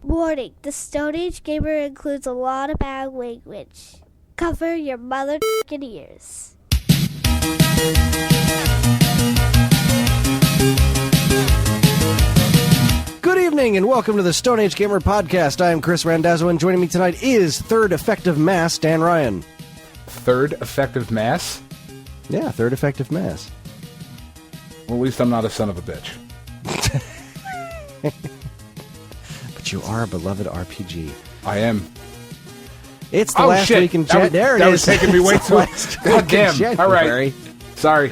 Warning, the Stone Age Gamer includes a lot of bad language. Cover your mother***ing ears. Good evening and welcome to the Stone Age Gamer Podcast. I am Kris Randazzo and joining me tonight is Third Effective Mass, Dan Ryan. Third Effective Mass? Yeah, Third Effective Mass. Well, at least I'm not a son of a bitch. But you are a beloved RPG. I am. It's the last week in January. There it is. That was taking me way too... God damn. All right. Sorry.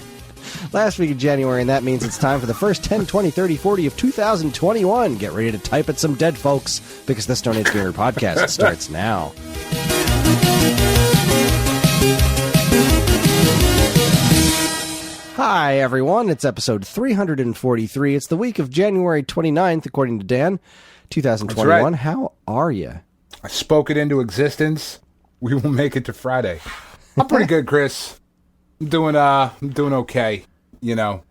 Last week of January, and that means it's time for the first 10, 20, 30, 40 of 2021. Get ready to type at some dead folks, because the Stone Age Gamer Podcast starts now. Hi, everyone. It's episode 343. It's the week of January 29th, according to Dan, 2021. Right. How are you? I spoke it into existence. We will make it to Friday. I'm pretty good, Kris. I'm doing okay. You know,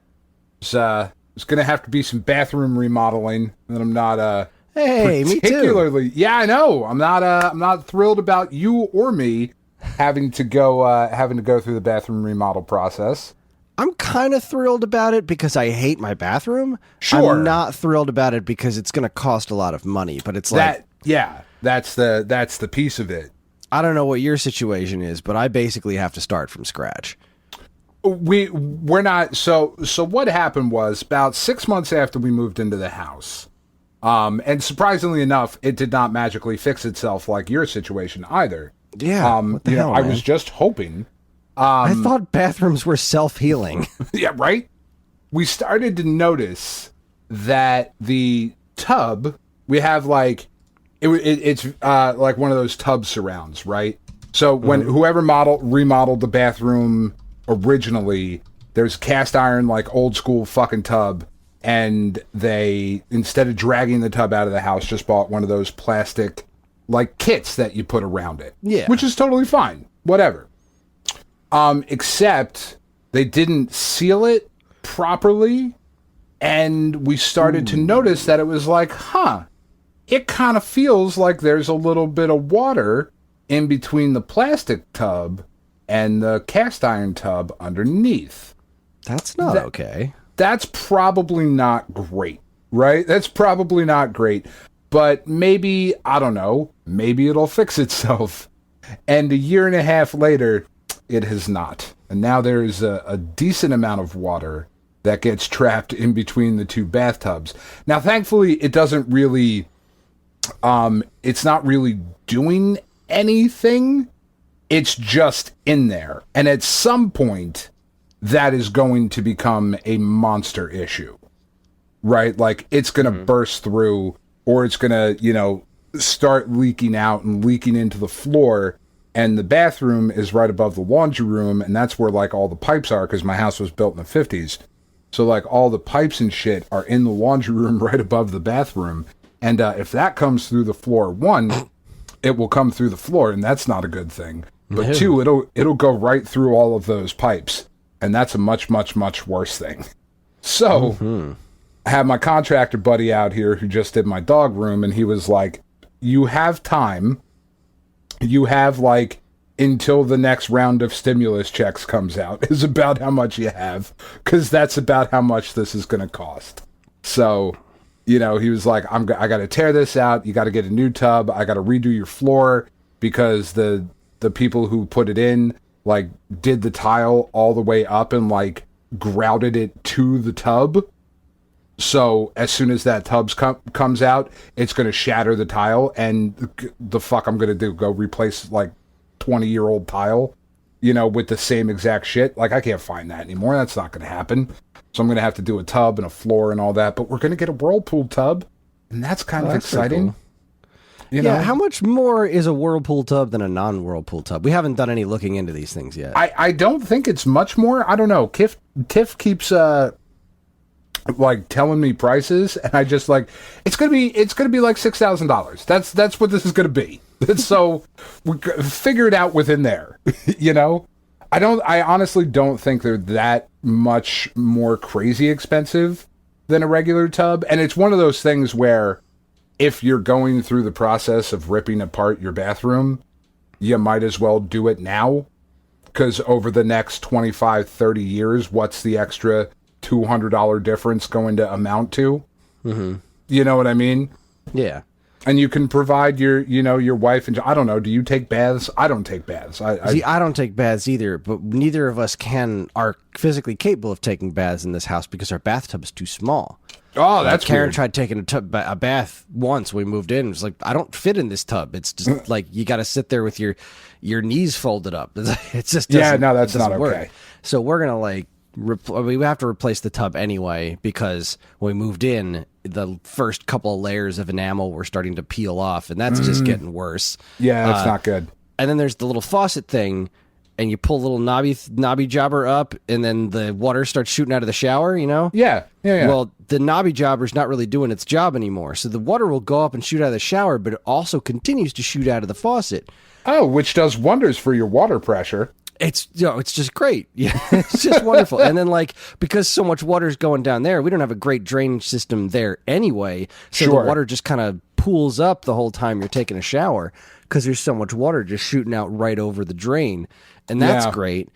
it's gonna have to be some bathroom remodeling, and I'm not Hey, particularly. Me too. Yeah, I know. I'm not thrilled about you or me having to go through the bathroom remodel process. I'm kind of thrilled about it because I hate my bathroom. Sure. I'm not thrilled about it because it's going to cost a lot of money, but it's like... That's the piece of it. I don't know what your situation is, but I basically have to start from scratch. We're not... So what happened was about 6 months after we moved into the house, and surprisingly enough, it did not magically fix itself like your situation either. Yeah, what the hell, I man? was just hoping... I thought bathrooms were self-healing. Yeah, right? We started to notice that the tub, we have like, it's like one of those tub surrounds, right? So when whoever remodeled the bathroom originally, there's cast iron, like old school fucking tub, and they, instead of dragging the tub out of the house, just bought one of those plastic, like kits that you put around it. Yeah. Which is totally fine. Whatever. Except they didn't seal it properly, and we started to notice that it was like, it kind of feels like there's a little bit of water in between the plastic tub and the cast iron tub underneath. That's not okay. That's probably not great, right? That's probably not great, but maybe, I don't know, maybe it'll fix itself. And a year and a half later, it has not. And now there's a decent amount of water that gets trapped in between the two bathtubs. Now, thankfully, it doesn't really... it's not really doing anything. It's just in there. And at some point, that is going to become a monster issue. Right? Like, it's going to burst through, or it's going to, start leaking out and leaking into the floor. And the bathroom is right above the laundry room, and that's where, like, all the pipes are, because my house was built in the 50s. So, like, all the pipes and shit are in the laundry room right above the bathroom. And if that comes through the floor, one, it will come through the floor, and that's not a good thing. But two, it'll go right through all of those pipes, and that's a much, much, much worse thing. So, I had my contractor buddy out here who just did my dog room, and he was like, you have time... You have, like, until the next round of stimulus checks comes out, is about how much you have, because that's about how much this is going to cost. So, he was like, I got to tear this out, you got to get a new tub, I got to redo your floor, because the people who put it in, like, did the tile all the way up and, like, grouted it to the tub. So, as soon as that tub comes out, it's going to shatter the tile, and the fuck I'm going to do, go replace, like, 20-year-old tile, with the same exact shit? Like, I can't find that anymore. That's not going to happen. So I'm going to have to do a tub and a floor and all that, but we're going to get a Whirlpool tub, and that's kind of exciting. Cool. How much more is a Whirlpool tub than a non-Whirlpool tub? We haven't done any looking into these things yet. I don't think it's much more. I don't know. Tiff keeps... like telling me prices, and I just like, it's gonna be like $6,000. That's what this is gonna be. So we figure it out within there. I honestly don't think they're that much more crazy expensive than a regular tub, and it's one of those things where if you're going through the process of ripping apart your bathroom, you might as well do it now. Because over the next 25, 30 years, what's the extra $200 difference going to amount to? Mm-hmm. You know what I mean? Yeah. And you can provide your wife and I don't know. Do you take baths? I don't take baths. I don't take baths either, but neither of us are physically capable of taking baths in this house because our bathtub is too small. Oh, that's Karen weird. tried taking a bath once when we moved in. It was like, I don't fit in this tub. It's just like you got to sit there with your knees folded up. It's just that's not okay. Work. So we're gonna we have to replace the tub anyway because when we moved in, the first couple of layers of enamel were starting to peel off, and that's just getting worse. Yeah, that's not good. And then there's the little faucet thing, and you pull a little knobby jobber up, and then the water starts shooting out of the shower, you know? Yeah. Well, the knobby jobber's not really doing its job anymore, so the water will go up and shoot out of the shower, but it also continues to shoot out of the faucet. Oh, which does wonders for your water pressure. It's just great. Yeah, it's just wonderful. And then because so much water is going down there, we don't have a great drainage system there anyway. So the water just kind of pools up the whole time you're taking a shower because there's so much water just shooting out right over the drain. And that's great.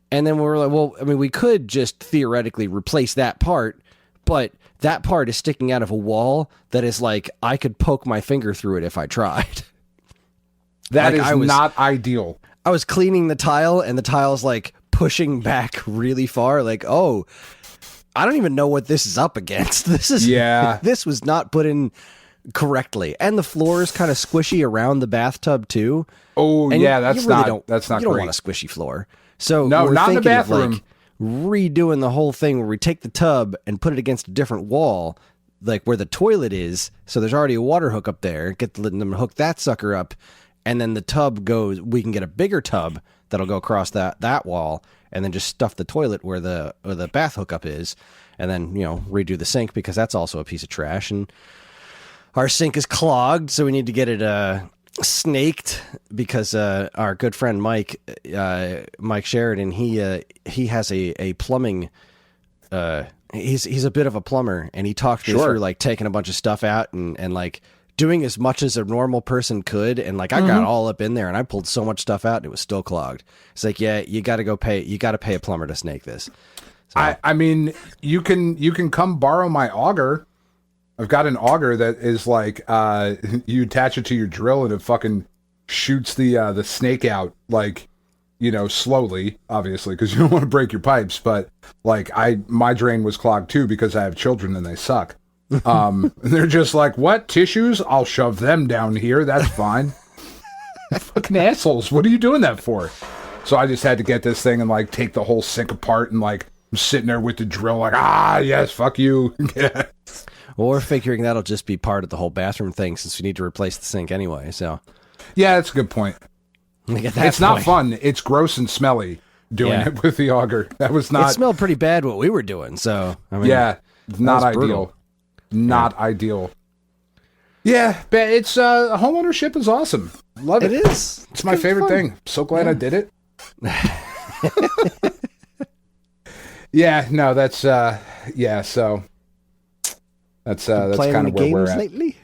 And then we were like, well, I mean, we could just theoretically replace that part, but that part is sticking out of a wall that is like, I could poke my finger through it if I tried. That is not ideal. I was cleaning the tile, and the tile's like pushing back really far. Like, oh, I don't even know what this is up against. This was not put in correctly, and the floor is kind of squishy around the bathtub too. Oh, and that's really not you don't great. want a squishy floor. So no, we're not in the thinking bathroom. Of redoing the whole thing where we take the tub and put it against a different wall, like where the toilet is. So there's already a water hook up there. Get them hook that sucker up. And then the tub goes, we can get a bigger tub that'll go across that wall and then just stuff the toilet where the bath hookup is. And then, redo the sink because that's also a piece of trash. And our sink is clogged, so we need to get it snaked because our good friend Mike Sheridan, he has a plumbing, he's a bit of a plumber, and he talked me through like taking a bunch of stuff out and like doing as much as a normal person could, and I got all up in there, and I pulled so much stuff out, and it was still clogged. It's like, yeah, you got to pay a plumber to snake this. So, I mean, you can come borrow my auger. I've got an auger that is like, you attach it to your drill, and it fucking shoots the snake out, slowly, obviously, because you don't want to break your pipes. But my drain was clogged too because I have children and they suck. They're just like, what, tissues? I'll shove them down here. That's fine. Fucking assholes. What are you doing that for? So I just had to get this thing and take the whole sink apart, and I'm sitting there with the drill yes, fuck you. Well, we're figuring that'll just be part of the whole bathroom thing since we need to replace the sink anyway. So yeah, that's a good point. It's not fun. It's gross and smelly doing it with the auger. That was not. It smelled pretty bad what we were doing. So I mean, not ideal. Brutal. Not ideal. Yeah, but it's homeownership is awesome. Love it. It is. It's my favorite thing. So glad I did it. Yeah, no, that's so that's kind of where we're at. Lately?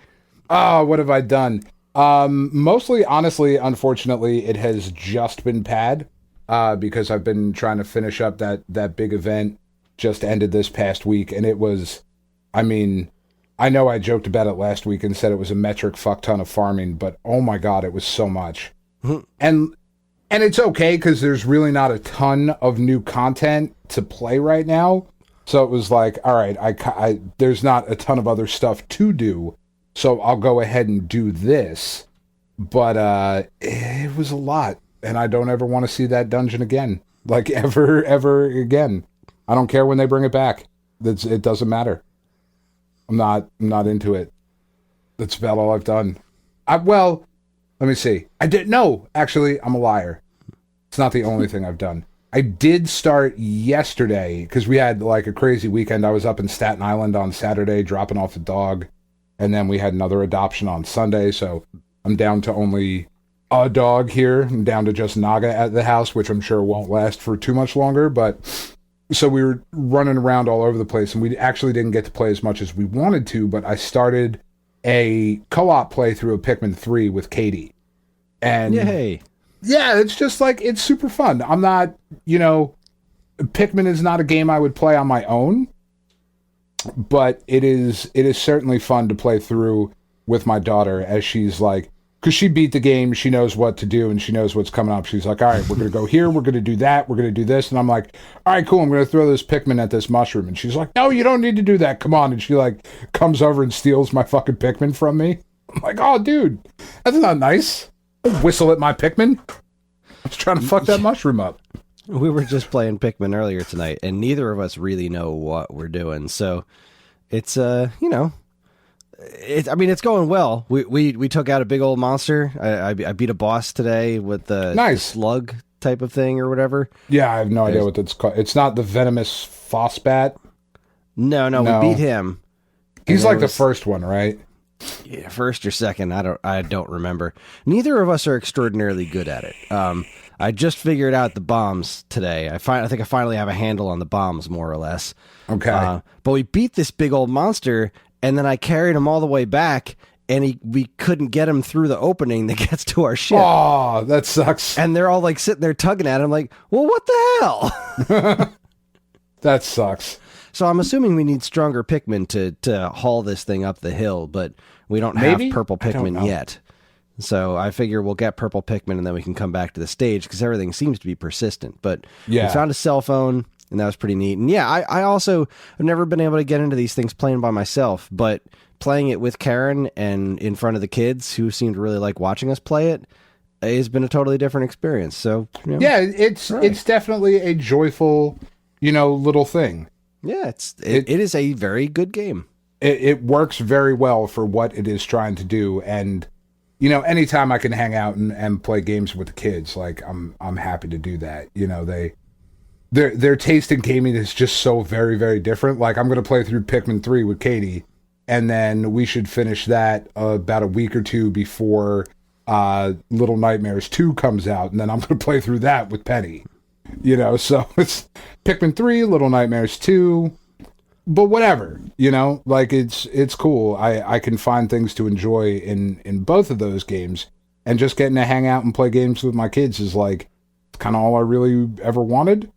Oh, what have I done? Mostly, honestly, unfortunately, it has just been pad because I've been trying to finish up that big event just ended this past week, and it was, I mean, I know I joked about it last week and said it was a metric fuck ton of farming, but oh my god, it was so much. And it's okay because there's really not a ton of new content to play right now. So it was like, all right, I there's not a ton of other stuff to do, so I'll go ahead and do this. But it was a lot, and I don't ever want to see that dungeon again, ever again. I don't care when they bring it back. It doesn't matter. I'm not into it. That's about all I've done. Let me see. Actually, I'm a liar. It's not the only thing I've done. I did start yesterday because we had a crazy weekend. I was up in Staten Island on Saturday dropping off a dog, and then we had another adoption on Sunday, so I'm down to only a dog here. I'm down to just Naga at the house, which I'm sure won't last for too much longer, but so we were running around all over the place, and we actually didn't get to play as much as we wanted to, but I started a co-op playthrough of Pikmin 3 with Katie. And Yay. yeah, it's just like, it's super fun. I'm not, Pikmin is not a game I would play on my own, but it is certainly fun to play through with my daughter, as she's like, because she beat the game, she knows what to do, and she knows what's coming up. She's like, all right, we're going to go here, we're going to do that, we're going to do this. And I'm like, all right, cool, I'm going to throw this Pikmin at this mushroom. And she's like, no, you don't need to do that, come on. And she like comes over and steals my fucking Pikmin from me. I'm like, oh, dude, that's not nice. Whistle at my Pikmin. I was trying to fuck that mushroom up. We were just playing Pikmin earlier tonight, and neither of us really know what we're doing. So it's, it's going well. We took out a big old monster. I beat a boss today with the slug type of thing or whatever. Yeah, I have no idea what that's called. It's not the venomous Phosbat. No, we beat him. He's like the first one, right? Yeah, first or second, I don't remember. Neither of us are extraordinarily good at it. I just figured out the bombs today. I think I finally have a handle on the bombs, more or less. Okay. But we beat this big old monster, and then I carried him all the way back, and we couldn't get him through the opening that gets to our ship. Oh, that sucks. And they're all like sitting there tugging at him like, well, what the hell? That sucks. So I'm assuming we need stronger Pikmin to haul this thing up the hill, but we don't have purple Pikmin yet. So I figure we'll get purple Pikmin and then we can come back to the stage because everything seems to be persistent. But we found a cell phone and that was pretty neat. And yeah, I also have never been able to get into these things playing by myself, but playing it with Karen and in front of the kids who seem to really like watching us play it has been a totally different experience. So yeah, it's definitely a joyful, little thing. Yeah, it is a very good game. It works very well for what it is trying to do, and anytime I can hang out and play games with the kids, like I'm happy to do that. Their taste in gaming is just so very, very different. Like I'm going to play through Pikmin 3 with Katie, and then we should finish that about a week or two before Little Nightmares 2 comes out, and then I'm going to play through that with Penny. So it's Pikmin 3, Little Nightmares 2, but whatever, like it's cool. I can find things to enjoy in both of those games, and just getting to hang out and play games with my kids is like kind of all I really ever wanted.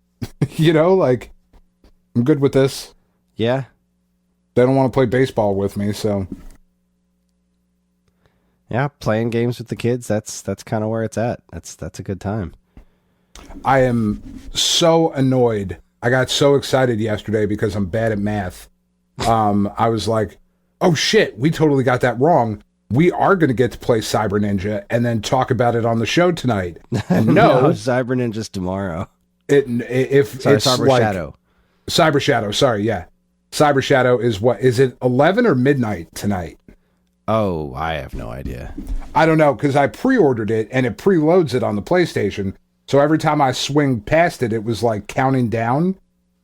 Like I'm good with this. Yeah. They don't want to play baseball with me, so yeah, playing games with the kids, that's kind of where it's at. That's a good time. I am so annoyed. I got so excited yesterday because I'm bad at math. I was like, oh shit, we totally got that wrong. We are going to get to play Cyber Ninja and then talk about it on the show tonight. And no, Cyber Ninja's tomorrow. Cyber Shadow. Cyber Shadow, sorry, yeah. Cyber Shadow is it 11 or midnight tonight? Oh, I have no idea. I don't know, because I pre-ordered it and it preloads it on the PlayStation. So every time I swing past it, it was like counting down.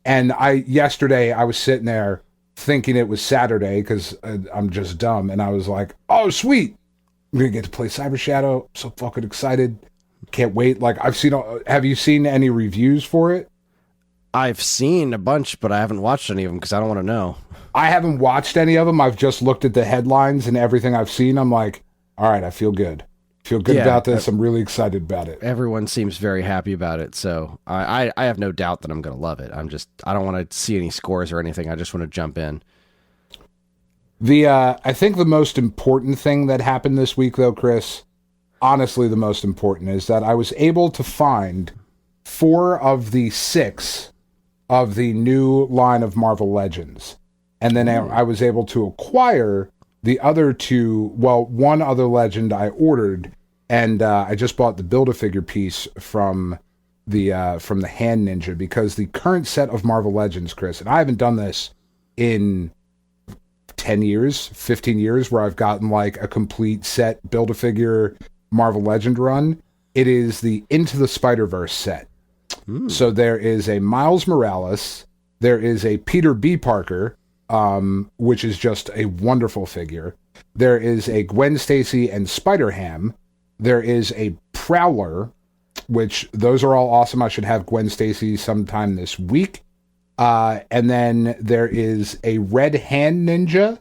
And yesterday I was sitting there thinking it was Saturday because I'm just dumb. And I was like, oh, sweet. I'm going to get to play Cyber Shadow. I'm so fucking excited. Can't wait. Like have you seen any reviews for it? I've seen a bunch, but I haven't watched any of them because I don't want to know. I haven't watched any of them. I've just looked at the headlines and everything I've seen. I'm like, all right, I feel good. About this. I'm really excited about it. Everyone seems very happy about it, so I have no doubt that I'm going to love it. I don't want to see any scores or anything. I just want to jump in. I think the most important thing that happened this week, though, Chris, honestly, the most important is that I was able to find 4 of the 6 of the new line of Marvel Legends, and then I was able to acquire the other 2, one other legend I ordered, and I just bought the Build-A-Figure piece from the Hand Ninja, because the current set of Marvel Legends, Chris, and I haven't done this in 10 years, 15 years, where I've gotten like a complete set Build-A-Figure Marvel Legend run. It is the Into the Spider-Verse set. So there is a Miles Morales, there is a Peter B. Parker, which is just a wonderful figure. There is a Gwen Stacy and Spider-Ham. There is a Prowler, which those are all awesome. I should have Gwen Stacy sometime this week. And then there is a Red Hand Ninja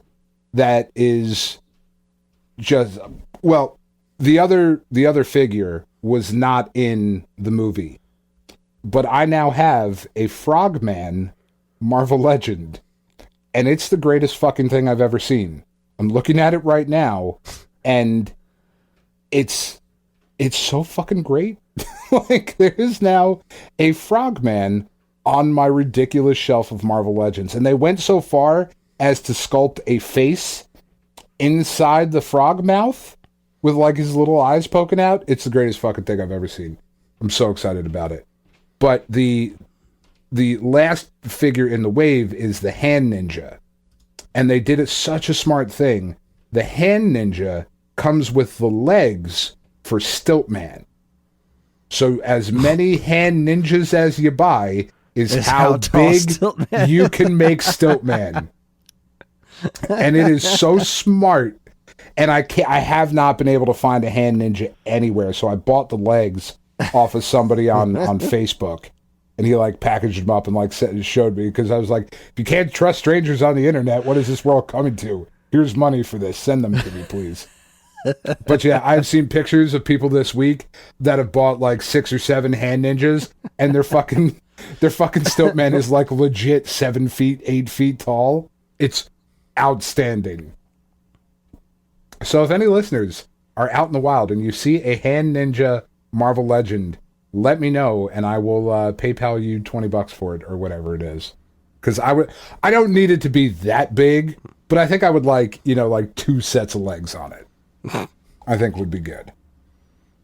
that is just well, the other figure was not in the movie, but I now have a Frogman Marvel Legend, and it's the greatest fucking thing I've ever seen. I'm looking at it right now, and it's so fucking great. Like, there is now a Frogman on my ridiculous shelf of Marvel Legends, and they went so far as to sculpt a face inside the frog mouth with like his little eyes poking out. It's the greatest fucking thing I've ever seen. I'm so excited about it. But the last figure in the wave is the Hand Ninja, and they did it such a smart thing. The Hand Ninja comes with the legs for Stiltman. So as many Hand Ninjas as you buy is how big you can make Stiltman. And it is so smart. And I have not been able to find a Hand Ninja anywhere. So I bought the legs off of somebody on Facebook. And he like packaged them up and like showed me, because I was like, if you can't trust strangers on the internet, what is this world coming to? Here's money for this. Send them to me, please. But yeah, I've seen pictures of people this week that have bought like 6 or 7 Hand Ninjas, and their fucking Stiltman is like legit 7 feet, 8 feet tall. It's outstanding. So if any listeners are out in the wild and you see a Hand Ninja Marvel Legend, let me know, and I will PayPal you $20 for it or whatever it is. Because I don't need it to be that big, but I think I would like 2 sets of legs on it. I think would be good.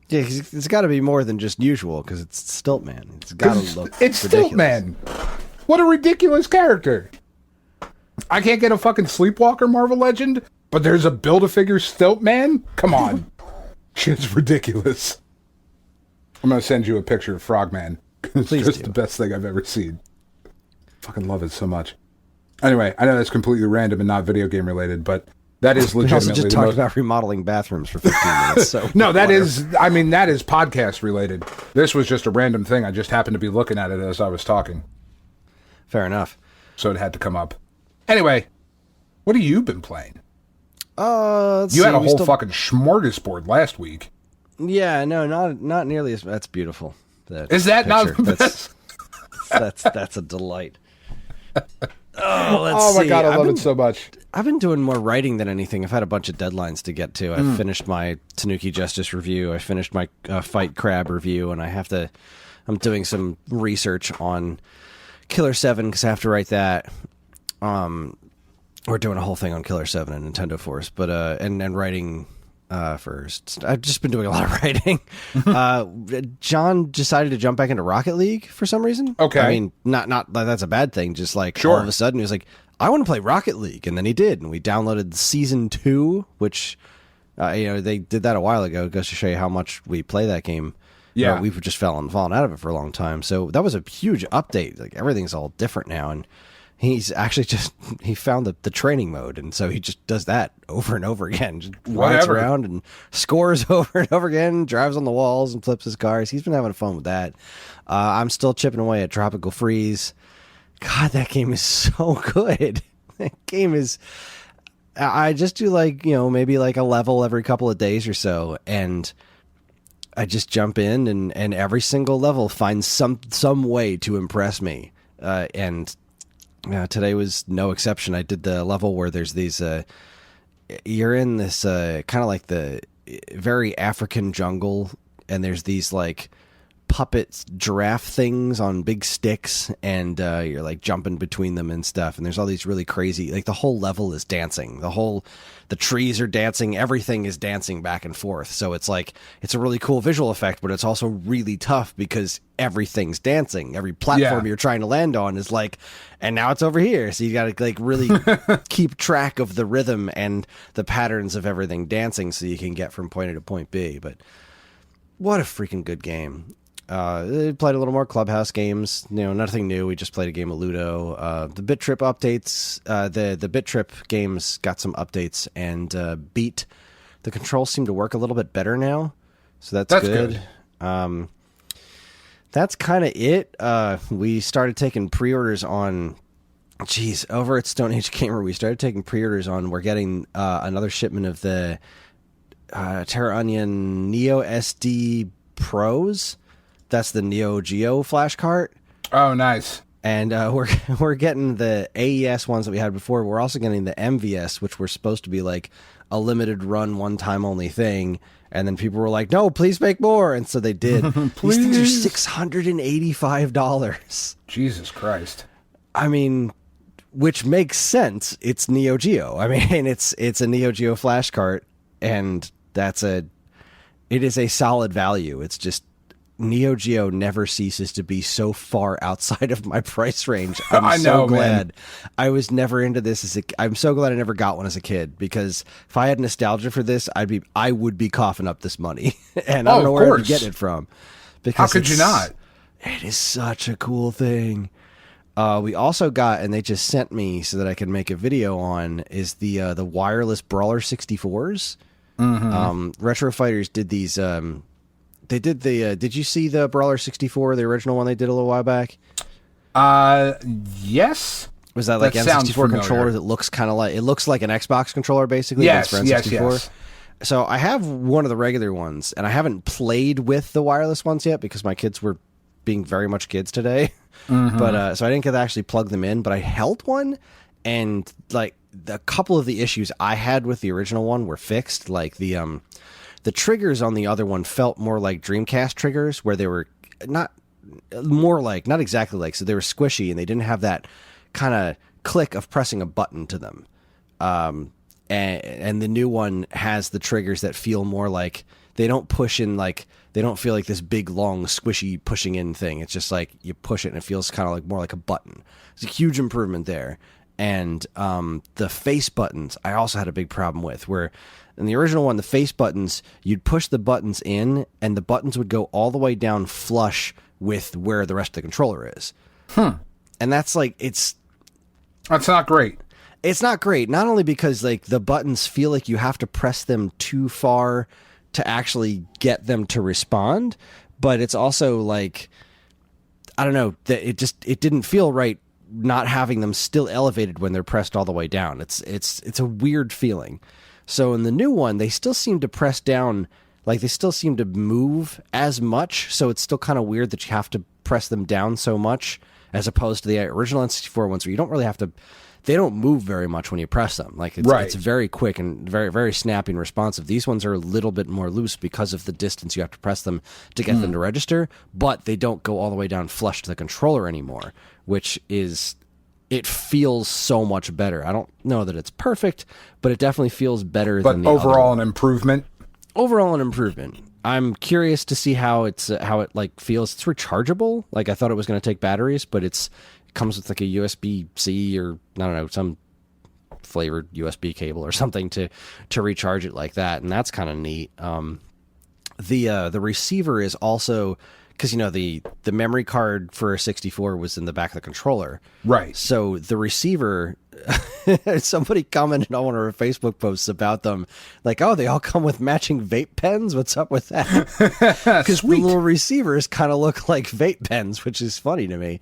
Yeah, it's got to be more than just usual, because it's Stiltman. It's got to look It's ridiculous. Stiltman. What a ridiculous character. I can't get a fucking Sleepwalker Marvel Legend, but there's a Build-A-Figure Stiltman? Come on. Shit's ridiculous. I'm going to send you a picture of Frogman. It's just the best thing I've ever seen. Fucking love it so much. Anyway, I know that's completely random and not video game related, but that is legitimately... We also just talked about remodeling bathrooms for 15 minutes. So no, that is podcast related. This was just a random thing. I just happened to be looking at it as I was talking. Fair enough. So it had to come up. Anyway, what have you been playing? You had a whole fucking smorgasbord last week. Yeah, no, not nearly as... That's beautiful. Is that picture. Not the best? That's a delight. Oh my God, I love it so much. I've been doing more writing than anything. I've had a bunch of deadlines to get to. I finished my Tanuki Justice review. I finished my Fight Crab review, and I'm doing some research on Killer 7, because I have to write that. We're doing a whole thing on Killer 7 and Nintendo Force, but and writing first. I've just been doing a lot of writing. John decided to jump back into Rocket League for some reason. Okay. I mean, not that's a bad thing. Just like sure. All of a sudden he was like, I want to play Rocket League, and then he did, and we downloaded Season 2, which they did that a while ago. It goes to show you how much we play that game. Yeah, we've just fallen out of it for a long time. So that was a huge update. Like, everything's all different now, and he's actually he found the training mode, and so he just does that over and over again. Just rides around and scores over and over again, drives on the walls and flips his cars. He's been having fun with that. I'm still chipping away at Tropical Freeze. God, that game is so good. That game is... I just do maybe like a level every couple of days or so, and I just jump in, and every single level finds some way to impress me. And today was no exception. I did the level where there's these... you're in this kind of like the very African jungle, and there's these like puppet giraffe things on big sticks, and you're like jumping between them and stuff, and there's all these really crazy, like the whole level is dancing, the trees are dancing, everything is dancing back and forth. So it's like, it's a really cool visual effect, but it's also really tough because everything's dancing. Every platform you're trying to land on is like, and now it's over here. So you got to like really keep track of the rhythm and the patterns of everything dancing so you can get from point A to point B. But what a freaking good game. Played a little more Clubhouse games, nothing new. We just played a game of Ludo. The Bit Trip updates, the Bit Trip games got some updates, and Beat, the controls seem to work a little bit better now, so that's good. That's kind of it. We started taking pre-orders on, over at Stone Age Gamer, we started taking pre-orders on, we're getting another shipment of the Terra Onion Neo SD Pros. That's the Neo Geo flash cart. Oh, nice. And we're getting the AES ones that we had before. We're also getting the MVS, which were supposed to be like a limited run, one time only thing. And then people were like, "No, please make more," and so they did. These things are $685. Jesus Christ! I mean, which makes sense. It's Neo Geo. I mean, it's a Neo Geo flash cart, and it is a solid value. It's just Neo Geo never ceases to be so far outside of my price range. I'm so glad I was never into this I'm so glad I never got one as a kid, because if I had nostalgia for this, I would be coughing up this money, and I don't know where to get it from. Because how could you not? It is such a cool thing. We also got, and they just sent me so that I could make a video on, is the wireless Brawler 64s. Retro Fighters did these. They did the. Did you see the Brawler 64, the original one they did a little while back? Yes. Was that like N64 controller that looks kind of like, it looks like an Xbox controller basically? Yes, for N64. yes. So I have one of the regular ones, and I haven't played with the wireless ones yet because my kids were being very much kids today. But so I didn't get to actually plug them in, but I held one, and like a couple of the issues I had with the original one were fixed. Like the triggers on the other one felt more like Dreamcast triggers, where they were not exactly like, so they were squishy and they didn't have that kind of click of pressing a button to them. And the new one has the triggers that feel more like they don't push in, like they don't feel like this big long squishy pushing in thing. It's just like you push it and it feels kind of like more like a button. It's a huge improvement there. And the face buttons I also had a big problem with, where in the original one, the face buttons, you'd push the buttons in and the buttons would go all the way down flush with where the rest of the controller is. And that's like, that's not great. It's not great. Not only because like the buttons feel like you have to press them too far to actually get them to respond, but it's also like, I don't know, that it didn't feel right not having them still elevated when they're pressed all the way down. It's a weird feeling. So in the new one, they still seem to press down, like they still seem to move as much. So it's still kind of weird that you have to press them down so much, as opposed to the original N64 ones where you don't really have to. They don't move very much when you press them. Like it's very quick and very, very snappy and responsive. These ones are a little bit more loose because of the distance you have to press them to get them to register, but they don't go all the way down flush to the controller anymore, which is, it feels so much better. I don't know that it's perfect, but it definitely feels better than the overall other. An improvement. Overall an improvement. I'm curious to see how it like feels. It's rechargeable. Like I thought it was going to take batteries, but it comes with like a USB-C or I don't know, some flavored USB cable or something to recharge it like that, and that's kind of neat. The receiver is also, because you know the memory card for a 64 was in the back of the controller, right? So the receiver, somebody commented on one of our Facebook posts about them, like, "Oh, they all come with matching vape pens. What's up with that?" Because the little receivers kind of look like vape pens, which is funny to me.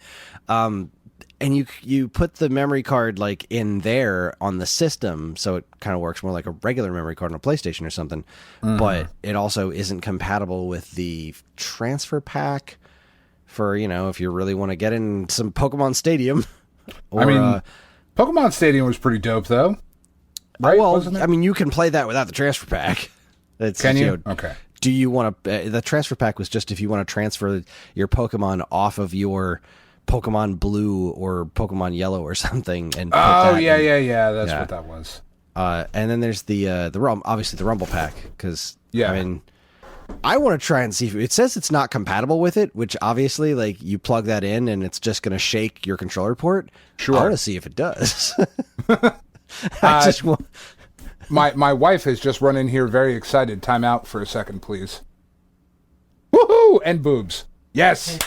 And you put the memory card like in there on the system, so it kind of works more like a regular memory card on a PlayStation or something. But it also isn't compatible with the transfer pack for, you know, if you really want to get in some Pokemon Stadium. Or, I mean, Pokemon Stadium was pretty dope, though. Right? Well, I mean, you can play that without the transfer pack. Can you? Okay. Do you want to? The transfer pack was just if you want to transfer your Pokemon off of your Pokemon Blue or Pokemon Yellow or something, and that's what that was. And then there's the obviously the Rumble pack, because I mean, I want to try and see if it says it's not compatible with it, which obviously like you plug that in and it's just going to shake your controller port. Sure, I want to see if it does. I just want. My wife has just run in here very excited. Time out for a second, please. Woohoo! And boobs. Yes.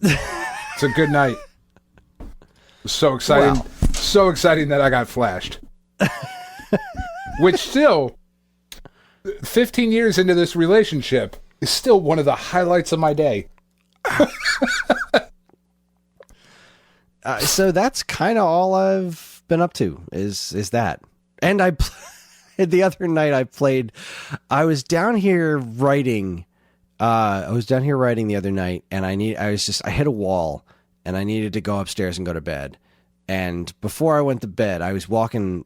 It's a good night. So exciting. Wow. So exciting that I got flashed. Which still, 15 years into this relationship, is still one of the highlights of my day. So that's kind of all I've been up to is that. And I the other night I was down here writing. The other night, and I hit a wall, and I needed to go upstairs and go to bed. And before I went to bed, I was walking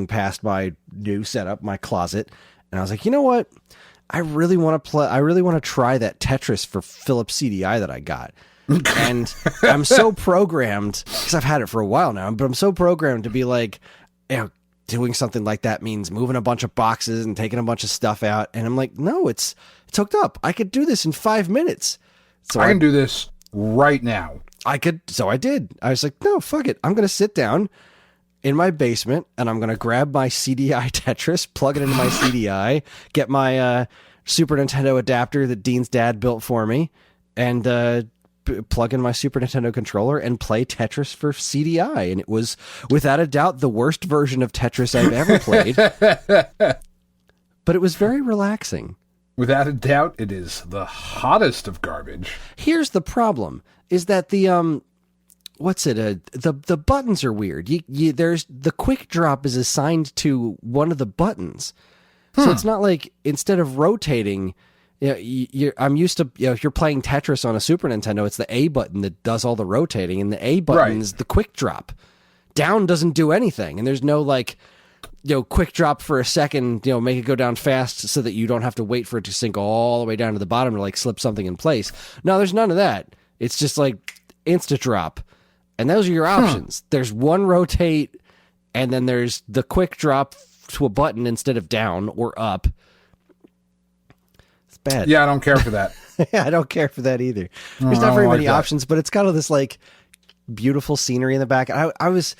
past my new setup, my closet, and I was like, you know what? I really want to try that Tetris for Philips CDI that I got. And I'm so programmed, because I've had it for a while now, but I'm so programmed to be like, doing something like that means moving a bunch of boxes and taking a bunch of stuff out. And I'm like, no, it's hooked up. I could do this in 5 minutes. So I can do this right now. So I did. I was like, no, fuck it. I'm going to sit down in my basement and I'm going to grab my CDI Tetris, plug it into my CDI, get my Super Nintendo adapter that Dean's dad built for me, and plug in my Super Nintendo controller and play Tetris for CDI. And it was, without a doubt, the worst version of Tetris I've ever played. But it was very relaxing. Without a doubt, it is the hottest of garbage. Here's the problem, is that the the buttons are weird. There's the quick drop is assigned to one of the buttons. So it's not like, instead of rotating, I'm used to, if you're playing Tetris on a Super Nintendo, it's the A button that does all the rotating, and the A button is the quick drop. Down doesn't do anything, and there's no quick drop for a second, make it go down fast so that you don't have to wait for it to sink all the way down to the bottom to slip something in place. No, there's none of that. It's just instant drop. And those are your options. There's one rotate, and then there's the quick drop to a button instead of down or up. It's bad. Yeah, I don't care for that. I don't care for that either. There's not very many options, but it's got all this beautiful scenery in the back. I was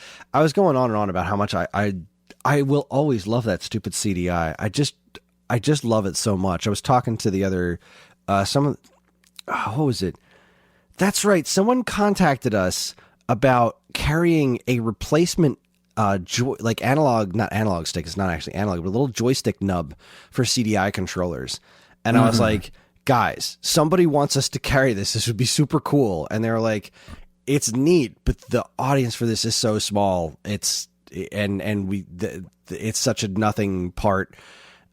going on and on about how much I will always love that stupid CDI. I just love it so much. I was talking to the other what was it? That's right. Someone contacted us about carrying a replacement analog, not analog stick. It's not actually analog, but a little joystick nub for CDI controllers. And I was like, guys, somebody wants us to carry this. This would be super cool. And they were like, it's neat, but the audience for this is so small. It's such a nothing part.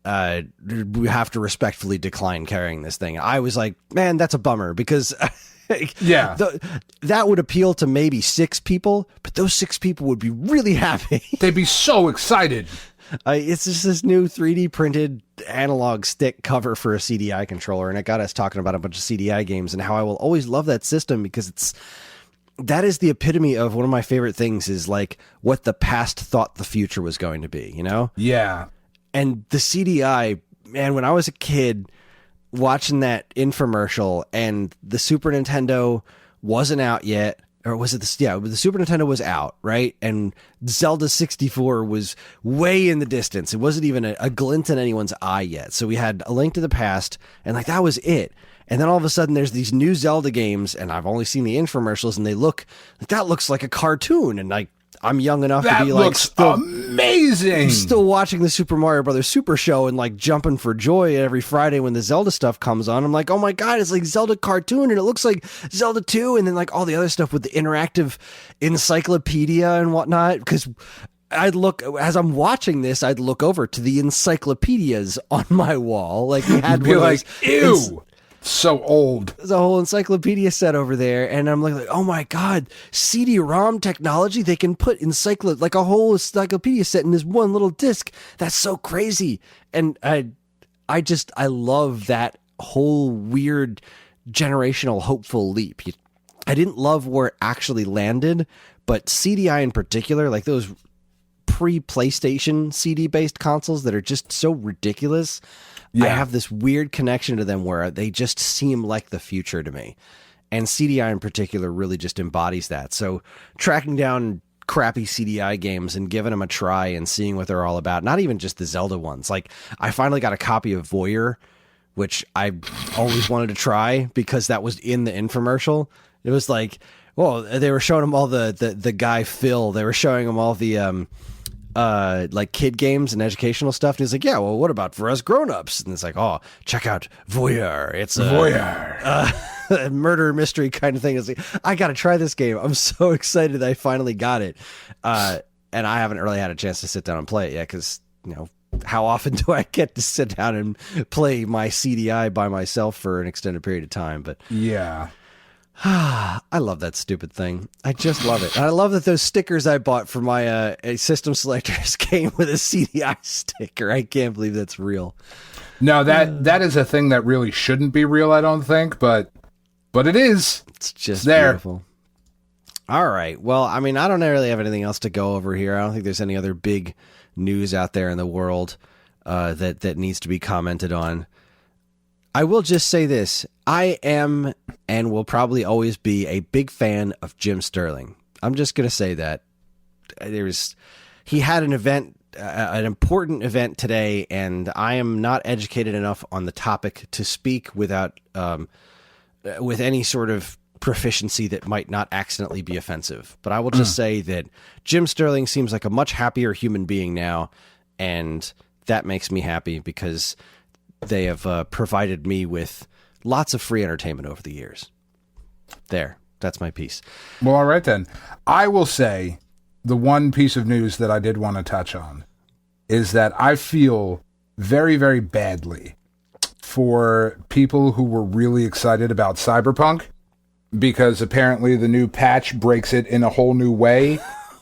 We have to respectfully decline carrying this thing. I was like, man, that's a bummer, because yeah, that would appeal to maybe 6 people, but those 6 people would be really happy. They'd be so excited. It's just this new 3D printed analog stick cover for a CDI controller, and it got us talking about a bunch of CDI games and how I will always love that system, because that is the epitome of one of my favorite things, is what the past thought the future was going to be, Yeah. And the CDI, man, when I was a kid watching that infomercial and the Super Nintendo wasn't out yet, or was it the Super Nintendo was out, right? And Zelda 64 was way in the distance. It wasn't even a glint in anyone's eye yet. So we had A Link to the Past, and that was it. And then all of a sudden there's these new Zelda games, and I've only seen the infomercials, and that looks like a cartoon. And I'm young enough to be still amazing. Still watching the Super Mario Brothers Super Show and jumping for joy every Friday when the Zelda stuff comes on. I'm like, oh my God, it's like Zelda cartoon, and it looks like Zelda 2, and then all the other stuff with the interactive encyclopedia and whatnot. Because as I'm watching this, I'd look over to the encyclopedias on my wall. We had be like, ew. So old. There's a whole encyclopedia set over there, and I'm like, oh my God, CD-ROM technology, they can put a whole encyclopedia set in this one little disc. That's so crazy. And I love that whole weird generational hopeful leap. I didn't love where it actually landed, but CDI in particular, those pre-PlayStation CD-based consoles that are just so ridiculous. Yeah. I have this weird connection to them where they just seem like the future to me. And CDI in particular really just embodies that. So tracking down crappy CDI games and giving them a try and seeing what they're all about, not even just the Zelda ones. I finally got a copy of Voyeur, which I always wanted to try because that was in the infomercial. It was they were showing him all the guy Phil. They were showing him all the kid games and educational stuff, and he's like, yeah, well, what about for us grown-ups? And it's oh, check out Voyeur. It's a murder mystery kind of thing. It's I gotta try this game. I'm so excited I finally got it, and I haven't really had a chance to sit down and play it yet, because how often do I get to sit down and play my CDI by myself for an extended period of time? But yeah. I love that stupid thing. I just love it. And I love that those stickers I bought for my system selectors came with a CDI sticker. I can't believe that's real. No, that is a thing that really shouldn't be real, I don't think, but it is. It's just there. Beautiful. All right. Well, I mean, I don't really have anything else to go over here. I don't think there's any other big news out there in the world that needs to be commented on. I will just say this. I am and will probably always be a big fan of Jim Sterling. I'm just going to say that. He had an event, an important event today, and I am not educated enough on the topic to speak without with any sort of proficiency that might not accidentally be offensive. But I will just say that Jim Sterling seems like a much happier human being now, and that makes me happy because they have provided me with lots of free entertainment over the years. There, that's my piece. Well, all right then. I will say the one piece of news that I did want to touch on is that I feel very, very badly for people who were really excited about Cyberpunk, because apparently the new patch breaks it in a whole new way.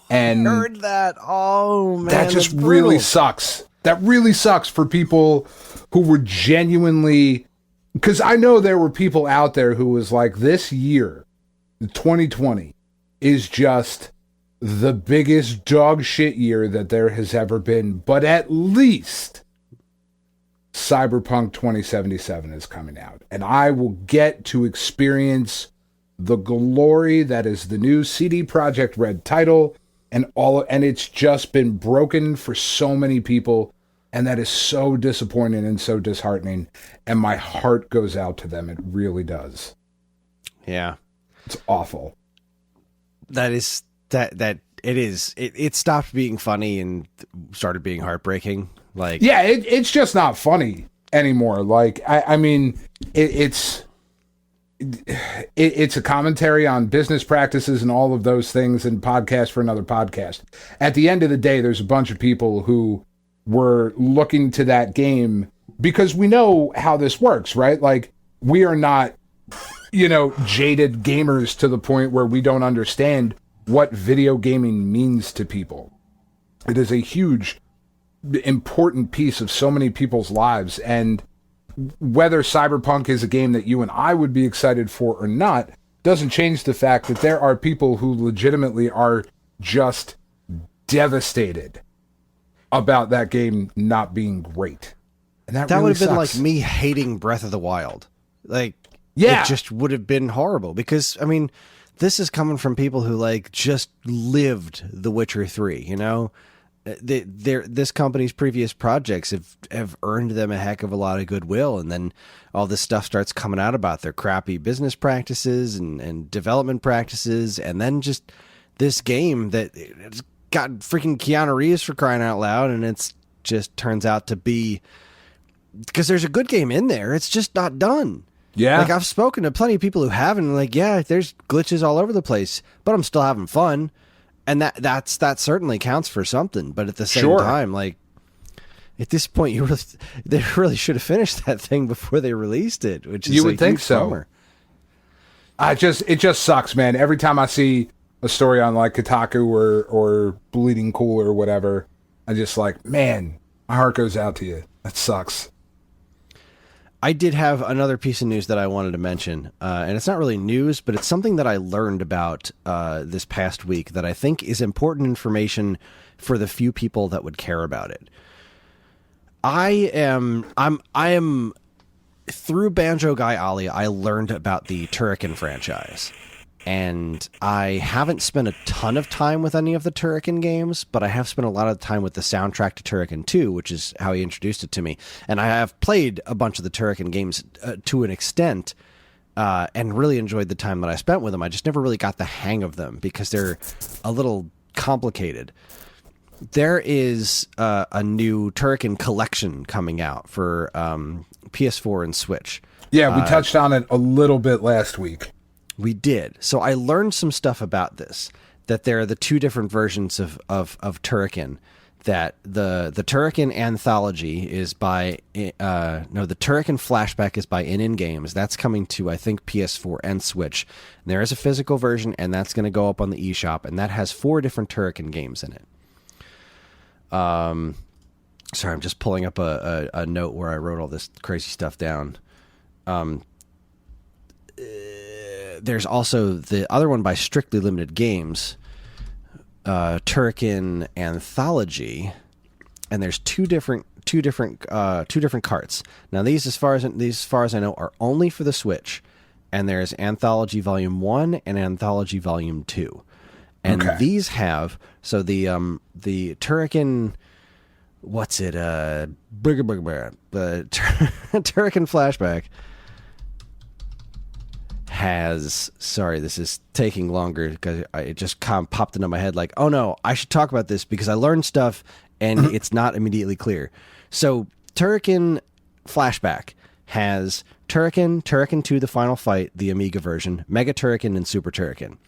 And I heard that. Oh, man. That just really sucks. That really sucks for people who were genuinely... Because I know there were people out there who was like, this year, 2020, is just the biggest dog shit year that there has ever been. But at least Cyberpunk 2077 is coming out. And I will get to experience the glory that is the new CD Projekt Red title, and it's just been broken for so many people, and that is so disappointing and so disheartening, and my heart goes out to them. It really does. Yeah. It's awful. It stopped being funny and started being heartbreaking. Like, yeah, it's just not funny anymore. Like, I mean, it's a commentary on business practices and all of those things, and podcast for another podcast. At the end of the day, there's a bunch of people who were looking to that game because we know how this works, right? Like, we are not, jaded gamers to the point where we don't understand what video gaming means to people. It is a huge, important piece of so many people's lives, and whether Cyberpunk is a game that you and I would be excited for or not doesn't change the fact that there are people who legitimately are just devastated about that game not being great. And that really would have been sucks. like me hating Breath of the Wild. Like, yeah, it just would have been horrible because, I mean, this is coming from people who like just lived The Witcher 3, this company's previous projects have earned them a heck of a lot of goodwill, and then all this stuff starts coming out about their crappy business practices and development practices, and then just this game that it's got freaking Keanu Reeves, for crying out loud, and it's just turns out to be, because there's a good game in there, it's just not done. Yeah. Like, I've spoken to plenty of people who haven't, and like, yeah, there's glitches all over the place, but I'm still having fun. And that certainly counts for something, but at the same time, like, at this point, they really should have finished that thing before they released it, which is, you would think so. Bummer. It just sucks, man. Every time I see a story on like Kotaku or Bleeding Cool or whatever, I just like, man, my heart goes out to you. That sucks. I did have another piece of news that I wanted to mention, and it's not really news, but it's something that I learned about this past week that I think is important information for the few people that would care about it. I am through Banjo Guy Ollie, I learned about the Turrican franchise. And I haven't spent a ton of time with any of the Turrican games, but I have spent a lot of time with the soundtrack to Turrican 2, which is how he introduced it to me. And I have played a bunch of the Turrican games to an extent, and really enjoyed the time that I spent with them. I just never really got the hang of them because they're a little complicated. There is a new Turrican collection coming out for PS4 and Switch. Yeah, we touched on it a little bit last week. We did. So I learned some stuff about this, that there are the two different versions of Turrican that the Turrican Anthology is by the Turrican Flashback is by In Games. That's coming to, I think, PS4 and Switch. And there is a physical version, and that's going to go up on the eShop, and that has 4 different Turrican games in it. Sorry, I'm just pulling up a note where I wrote all this crazy stuff down. There's also the other one by Strictly Limited Games, Turrican Anthology, and there's two different carts. Now these, as far as I know, are only for the Switch, and there's Anthology Volume 1 and Anthology Volume 2, and these have the Turrican. What's it? The Turrican Flashback has. Sorry, this is taking longer because it just kind of popped into my head. Like, oh no, I should talk about this because I learned stuff and it's not immediately clear. So, Turrican Flashback has Turrican, Turrican 2: The Final Fight, the Amiga version, Mega Turrican, and Super Turrican.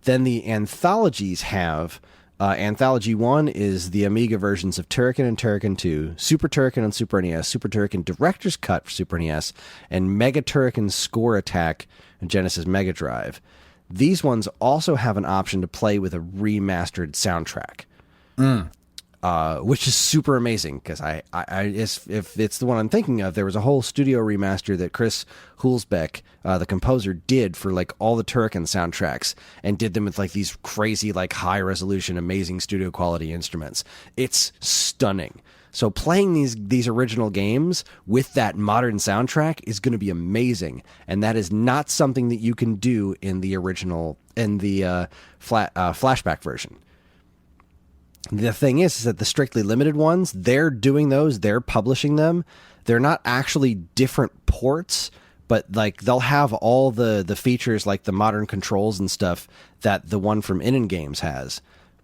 Then the anthologies have. Anthology 1 is the Amiga versions of Turrican and Turrican 2, Super Turrican on Super NES, Super Turrican Director's Cut for Super NES, and Mega Turrican Score Attack and Genesis Mega Drive. These ones also have an option to play with a remastered soundtrack, which is super amazing because if it's the one I'm thinking of, there was a whole studio remaster that Kris Hulsbeck, the composer, did for like all the Turrican soundtracks and did them with like these crazy, like high resolution, amazing studio quality instruments. It's stunning. So playing these original games with that modern soundtrack is going to be amazing, and that is not something that you can do in the original flashback version. The thing is that the Strictly Limited ones, they're doing those, they're publishing them. They're not actually different ports, but like they'll have all the features like the modern controls and stuff that the one from In Games has.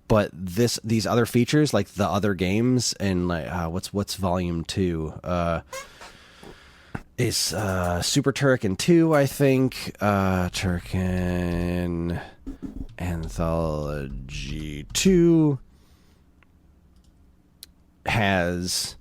But these other features, like the other games, and like what's Volume 2? Is Super Turrican 2, I think. Turrican Anthology 2 has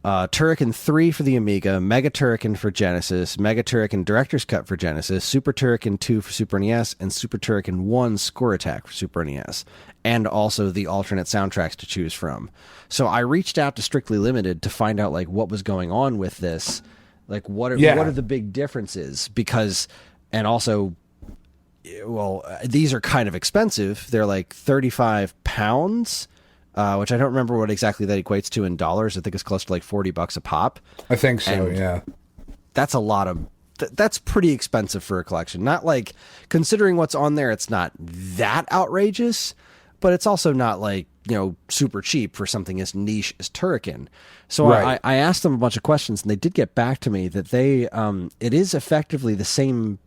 Turrican 3 for the Amiga, Mega Turrican for Genesis, Mega Turrican Director's Cut for Genesis, Super Turrican 2 for Super NES, and Super Turrican 1 Score Attack for Super NES, and also the alternate soundtracks to choose from. So I reached out to Strictly Limited to find out like what was going on with this, like what are the big differences, because, and also, well, these are kind of expensive. They're like £35. Which I don't remember what exactly that equates to in dollars. I think it's close to like $40 a pop. I think so, and yeah. That's a lot of... that's pretty expensive for a collection. Not like... considering what's on there, it's not that outrageous, but it's also not like, super cheap for something as niche as Turrican. So right. I asked them a bunch of questions, and they did get back to me that they... it is effectively the same...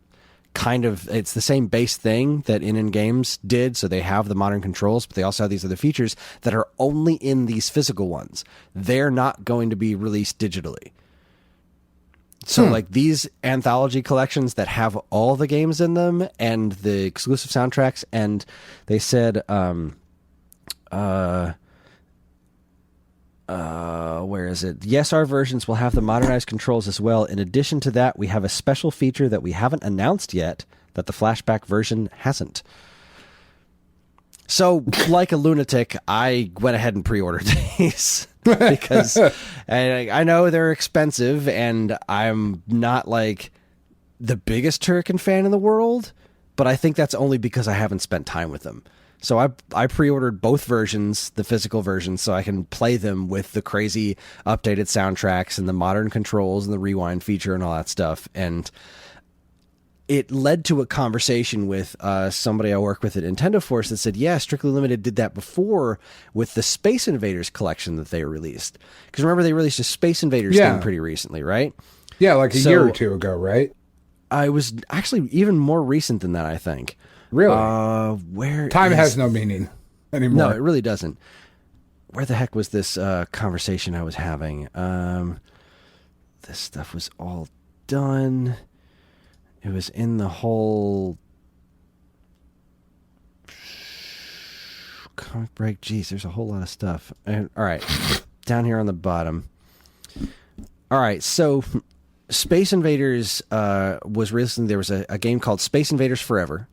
it's the same base thing that In Games did, so they have the modern controls, but they also have these other features that are only in these physical ones. They're not going to be released digitally. So like these anthology collections that have all the games in them and the exclusive soundtracks, and they said where is it? Yes, our versions will have the modernized controls as well. In addition to that, we have a special feature that we haven't announced yet that the flashback version hasn't. So, like a lunatic, I went ahead and pre-ordered these because I know they're expensive, and I'm not like the biggest Turrican fan in the world, but I think that's only because I haven't spent time with them. So I pre-ordered both versions, the physical versions, so I can play them with the crazy updated soundtracks and the modern controls and the rewind feature and all that stuff. And it led to a conversation with somebody I work with at Nintendo Force that said, yeah, Strictly Limited did that before with the Space Invaders collection that they released. Because remember, they released a Space Invaders thing pretty recently, right? Yeah, like a year or two ago, right? I was actually even more recent than that, I think. Really? Time has no meaning anymore. No, it really doesn't. Where the heck was this conversation I was having? This stuff was all done. It was in the whole comic break. Jeez, there's a whole lot of stuff. All right, down here on the bottom. All right, so Space Invaders was recently, there was a game called Space Invaders Forever.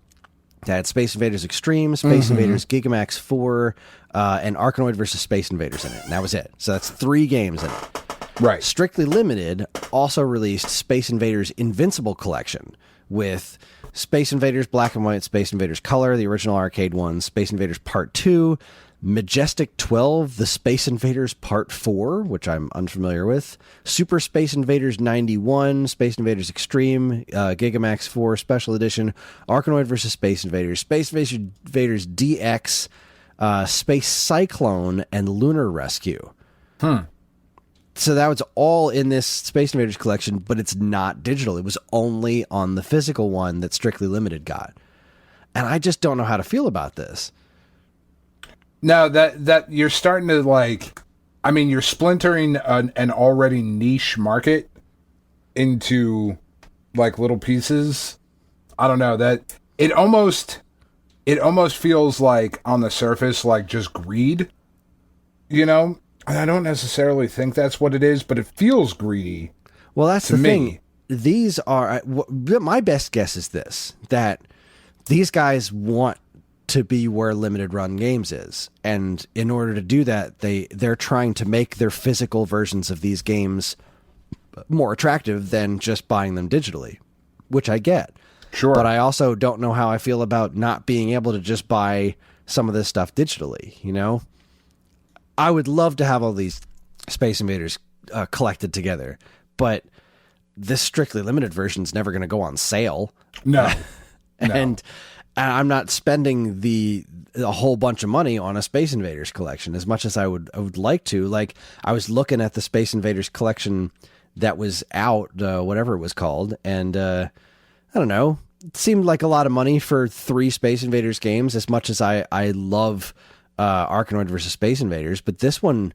That had Space Invaders Extreme, Space Invaders Gigamax 4, and Arkanoid versus Space Invaders in it. And that was it. So that's 3 games in it. Right. Strictly Limited also released Space Invaders Invincible Collection with Space Invaders Black and White, Space Invaders Color, the original arcade one, Space Invaders Part 2, Majestic 12, the Space Invaders Part 4, which I'm unfamiliar with, Super Space Invaders 91, Space Invaders Extreme, Gigamax 4 Special Edition, Arkanoid vs. Space Invaders, Space Invaders DX, Space Cyclone, and Lunar Rescue. So that was all in this Space Invaders collection, but it's not digital. It was only on the physical one that Strictly Limited got. And I just don't know how to feel about this. No, that you're starting to like, I mean, you're splintering an already niche market into like little pieces. I don't know, that it almost feels like on the surface, like just greed, you know? And I don't necessarily think that's what it is, but it feels greedy. Well, that's the thing. These are, my best guess is this, that these guys want to be where limited run games is, and in order to do that, they're trying to make their physical versions of these games more attractive than just buying them digitally, which I get. Sure. But I also don't know how I feel about not being able to just buy some of this stuff digitally, you know? I would love to have all these Space Invaders collected together, but this Strictly Limited version is never going to go on sale. No. And I'm not spending a whole bunch of money on a Space Invaders collection as much as I would like to. Like, I was looking at the Space Invaders collection that was out, whatever it was called, and I don't know. It seemed like a lot of money for 3 Space Invaders games, as much as I love Arkanoid versus Space Invaders. But this one,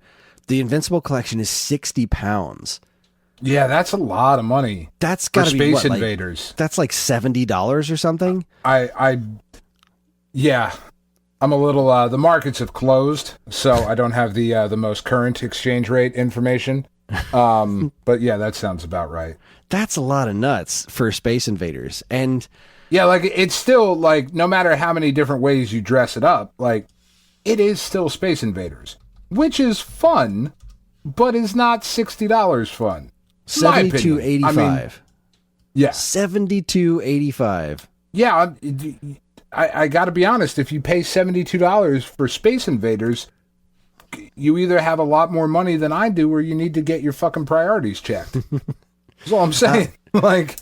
the Invincible collection, is £60. Yeah, that's a lot of money. That's got to be Space Invaders. Like, that's like $70 or something. Yeah, I'm a little. The markets have closed, so I don't have the most current exchange rate information. But yeah, that sounds about right. That's a lot of nuts for Space Invaders, and yeah, like it's still like no matter how many different ways you dress it up, like it is still Space Invaders, which is fun, but is not $60 fun. $72.85. I mean, yeah, $72.85. Yeah, I got to be honest. If you pay $72 for Space Invaders, you either have a lot more money than I do, or you need to get your fucking priorities checked. That's all I'm saying. Like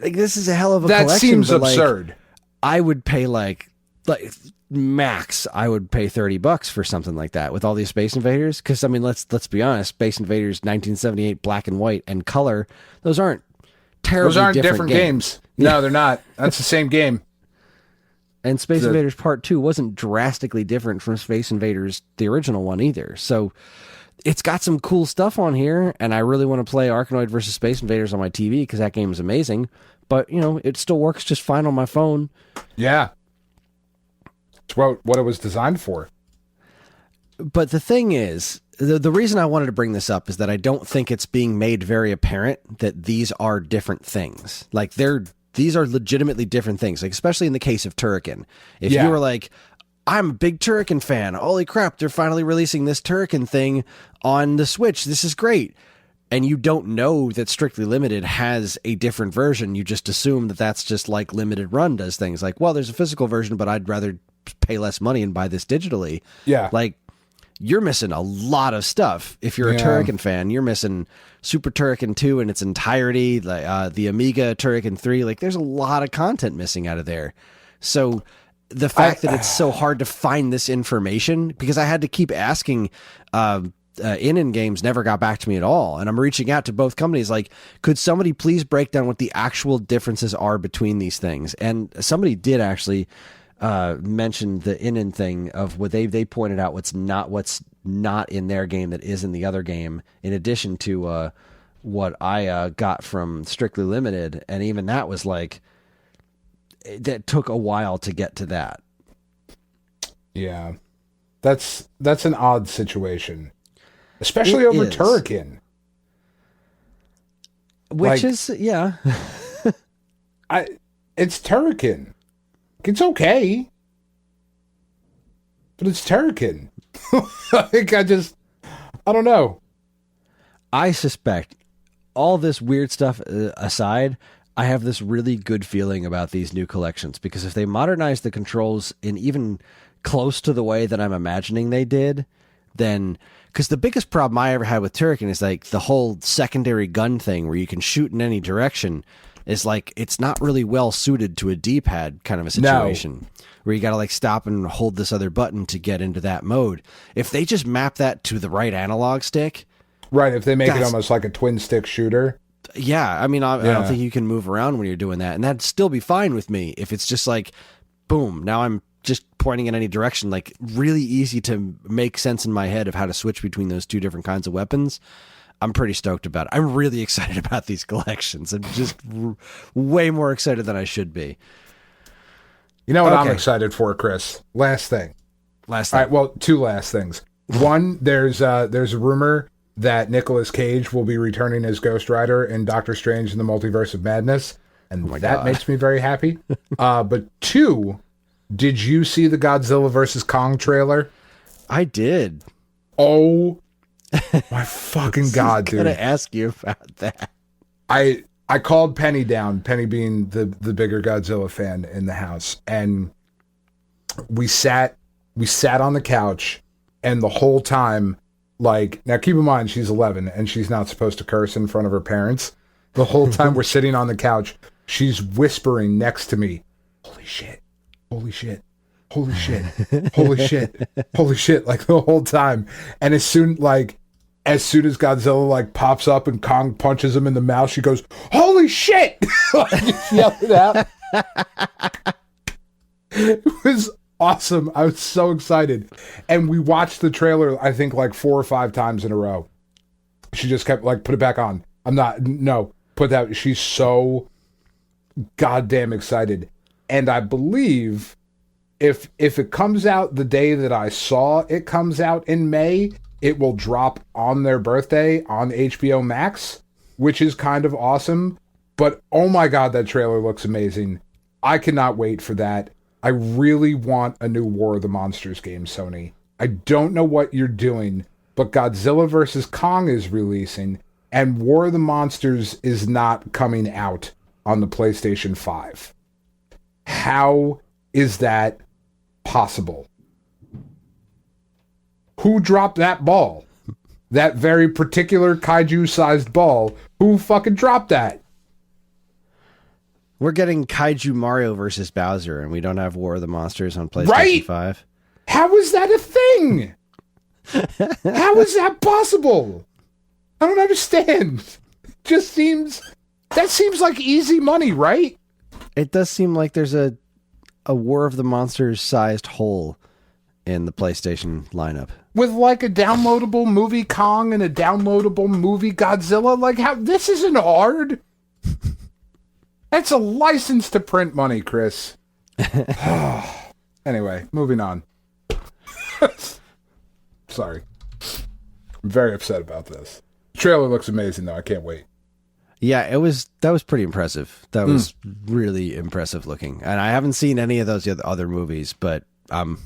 this is a hell of a that collection. Seems absurd. Like, I would pay like max. I would pay $30 for something like that with all these Space Invaders. Because I mean, let's be honest. Space Invaders 1978 black and white and color. Those aren't terribly Those aren't different games. No, they're not. That's the same game. And Space Invaders Part 2 wasn't drastically different from Space Invaders, the original one, either. So it's got some cool stuff on here, and I really want to play Arkanoid versus Space Invaders on my TV because that game is amazing. But, you know, it still works just fine on my phone. Yeah. It's what it was designed for. But the thing is, the reason I wanted to bring this up is that I don't think it's being made very apparent that these are different things. Like, these are legitimately different things, like especially in the case of Turrican. If you were like, I'm a big Turrican fan, holy crap, they're finally releasing this Turrican thing on the Switch, this is great. And you don't know that Strictly Limited has a different version, you just assume that that's just like Limited Run does things. Like, well, there's a physical version, but I'd rather pay less money and buy this digitally. Yeah. Like, you're missing a lot of stuff. If you're a Turrican fan, you're missing Super Turrican 2 in its entirety, like the Amiga Turrican 3. Like, there's a lot of content missing out of there. So the fact that it's so hard to find this information, because I had to keep asking, In Games never got back to me at all. And I'm reaching out to both companies like, could somebody please break down what the actual differences are between these things? And somebody did actually mentioned the in thing of what they pointed out what's not in their game that is in the other game, in addition to what I got from Strictly Limited, and even that was like, that took a while to get to that. Yeah. That's an odd situation, especially over Turrican. Which is, yeah. It's Turrican. It's okay, but it's Turrican. Like, I don't know. I suspect, all this weird stuff aside, I have this really good feeling about these new collections, because if they modernize the controls in even close to the way that I'm imagining they did, then... Because the biggest problem I ever had with Turrican is like the whole secondary gun thing where you can shoot in any direction is like, it's not really well suited to a D-pad kind of a situation where you got to like stop and hold this other button to get into that mode. If they just map that to the right analog stick. Right. If they make it almost like a twin stick shooter. Yeah. I mean, I don't think you can move around when you're doing that, and that'd still be fine with me. If it's just like, boom, now I'm just pointing in any direction, like really easy to make sense in my head of how to switch between those two different kinds of weapons. I'm pretty stoked about it. I'm really excited about these collections. I'm just way more excited than I should be. You know what I'm excited for, Chris? Last thing. All right, well, two last things. One, there's a rumor that Nicolas Cage will be returning as Ghost Rider in Doctor Strange in the Multiverse of Madness, and that makes me very happy. But two, did you see the Godzilla vs. Kong trailer? I did. Oh my fucking God, dude. I'm going to ask you about that. I called Penny down, Penny being the bigger Godzilla fan in the house, and we sat on the couch, and the whole time, like, now keep in mind she's 11 and she's not supposed to curse in front of her parents. The whole time we're sitting on the couch, she's whispering next to me, holy shit, holy shit, holy shit, holy shit, holy shit, like the whole time. And as soon as Godzilla like pops up and Kong punches him in the mouth, she goes, holy shit! Like, just yelled it out. It was awesome. I was so excited. And we watched the trailer, I think, like 4 or 5 times in a row. She just kept like, put it back on. Put that. She's so goddamn excited. And I believe if it comes out the day that I saw it comes out in May, it will drop on their birthday on HBO Max, which is kind of awesome. But oh my God, that trailer looks amazing. I cannot wait for that. I really want a new War of the Monsters game, Sony. I don't know what you're doing, but Godzilla vs. Kong is releasing, and War of the Monsters is not coming out on the PlayStation 5. How is that possible? Who dropped that ball? That very particular kaiju-sized ball. Who fucking dropped that? We're getting Kaiju Mario versus Bowser, and we don't have War of the Monsters on PlayStation 5. How is that a thing? How is that possible? I don't understand. That seems like easy money, right? It does seem like there's a War of the Monsters sized hole in the PlayStation lineup. With like a downloadable movie Kong and a downloadable movie Godzilla? Like, how? This isn't hard. That's a license to print money, Chris. Anyway, moving on. Sorry. I'm very upset about this. The trailer looks amazing, though. I can't wait. Yeah, that was pretty impressive. That was really impressive looking. And I haven't seen any of those other movies, but I'm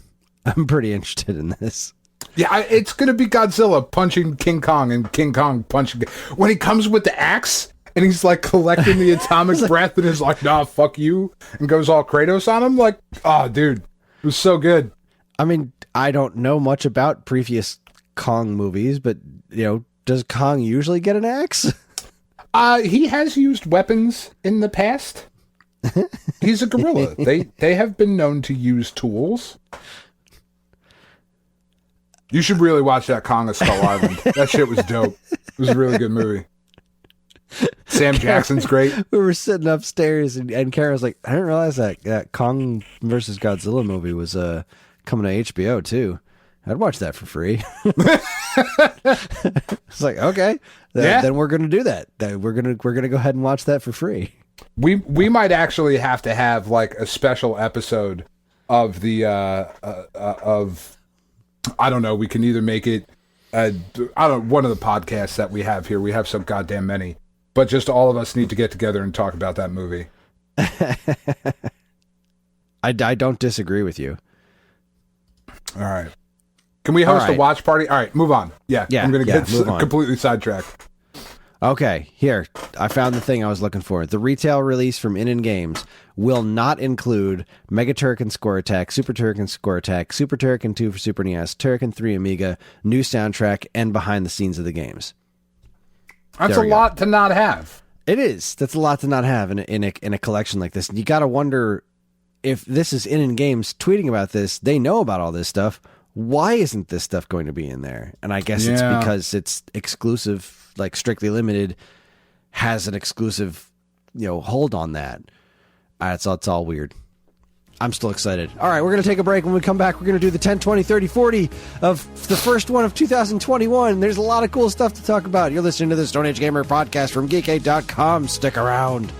pretty interested in this. Yeah, it's going to be Godzilla punching King Kong and King Kong punching... When he comes with the axe and he's like collecting the atomic breath and is like, nah, fuck you, and goes all Kratos on him, like, oh, dude, it was so good. I mean, I don't know much about previous Kong movies, but, does Kong usually get an axe? He has used weapons in the past. He's a gorilla. They have been known to use tools. You should really watch that Kong of Skull Island. That shit was dope. It was a really good movie. Sam Jackson's great. We were sitting upstairs and Karen was like, I didn't realize that Kong versus Godzilla movie was coming to HBO too. I'd watch that for free. It's like, okay, then we're going to do that. We're going to go ahead and watch that for free. We might actually have to have like a special episode of the I don't know. We can either make it, one of the podcasts that we have here. We have so goddamn many. But just all of us need to get together and talk about that movie. I don't disagree with you. All right. Can we host a watch party? All right, move on. Yeah, I'm going to get completely sidetracked. Okay, here. I found the thing I was looking for. The retail release from In Games will not include Mega Turrican Score Attack, Super Turrican Score Attack, Super Turrican 2 for Super NES, Turrican 3 Amiga, new soundtrack, and behind the scenes of the games. That's a lot to not have. It is. That's a lot to not have in a collection like this. You got to wonder if this is In Games tweeting about this. They know about all this stuff. Why isn't this stuff going to be in there? And I guess it's because it's exclusive, like Strictly Limited has an exclusive, hold on that. It's all weird. I'm still excited. All right, we're going to take a break. When we come back, we're going to do the 10, 20, 30, 40 of the first one of 2021. There's a lot of cool stuff to talk about. You're listening to the Stone Age Gamer podcast from Geekade.com. Stick around.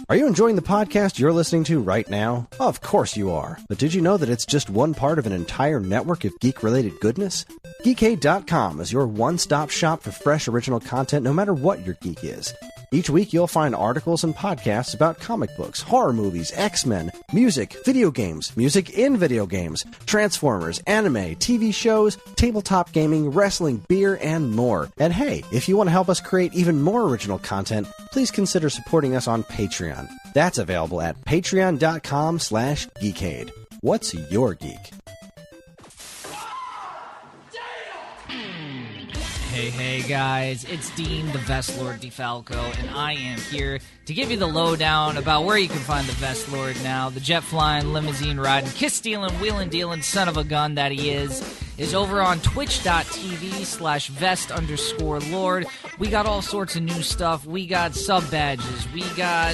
Are you enjoying the podcast you're listening to right now? Of course you are. But did you know that it's just one part of an entire network of geek-related goodness? Geekade.com is your one-stop shop for fresh original content no matter what your geek is. Each week you'll find articles and podcasts about comic books, horror movies, X-Men, music, video games, music in video games, Transformers, anime, TV shows, tabletop gaming, wrestling, beer, and more. And hey, if you want to help us create even more original content, please consider supporting us on Patreon. That's available at patreon.com/geekade. What's your geek? Hey guys, it's Dean, the Vestlord DeFalco, and I am here to give you the lowdown about where you can find the Vestlord now. The jet-flying, limousine-riding, kiss-stealing, wheeling-dealing son of a gun that he is over on twitch.tv/vest_lord. We got all sorts of new stuff. We got sub-badges. We got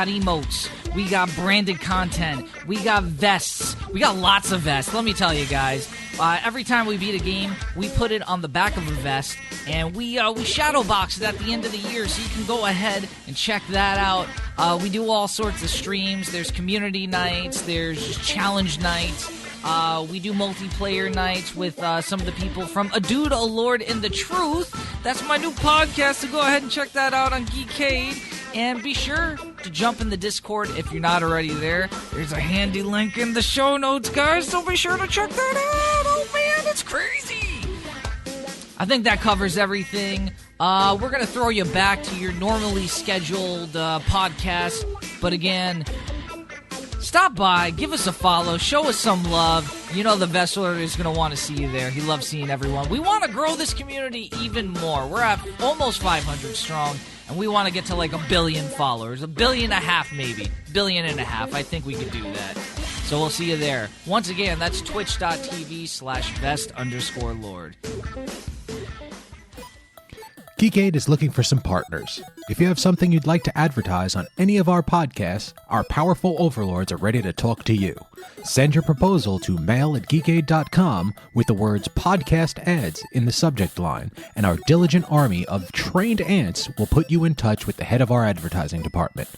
emotes. We got branded content. We got vests. We got lots of vests. Let me tell you guys. Every time we beat a game, we put it on the back of a vest, and we shadow box it at the end of the year, so you can go ahead and check that out. We do all sorts of streams. There's community nights. There's challenge nights. We do multiplayer nights with some of the people from A Dude, A Lord, and The Truth. That's my new podcast, so go ahead and check that out on Geekade. And be sure to jump in the Discord if you're not already there. There's a handy link in the show notes, guys, so be sure to check that out. Oh, man, it's crazy. I think that covers everything. We're going to throw you back to your normally scheduled podcast. But again, stop by, give us a follow, show us some love. You know the Vestlord is going to want to see you there. He loves seeing everyone. We want to grow this community even more. We're at almost 500 strong. And we want to get to like 1 billion followers. 1.5 billion maybe. 1.5 billion. I think we could do that. So we'll see you there. Once again, that's twitch.tv/vest_lord. Geekade is looking for some partners. If you have something you'd like to advertise on any of our podcasts, our powerful overlords are ready to talk to you. Send your proposal to mail@geekade.com with the words podcast ads in the subject line, and our diligent army of trained ants will put you in touch with the head of our advertising department.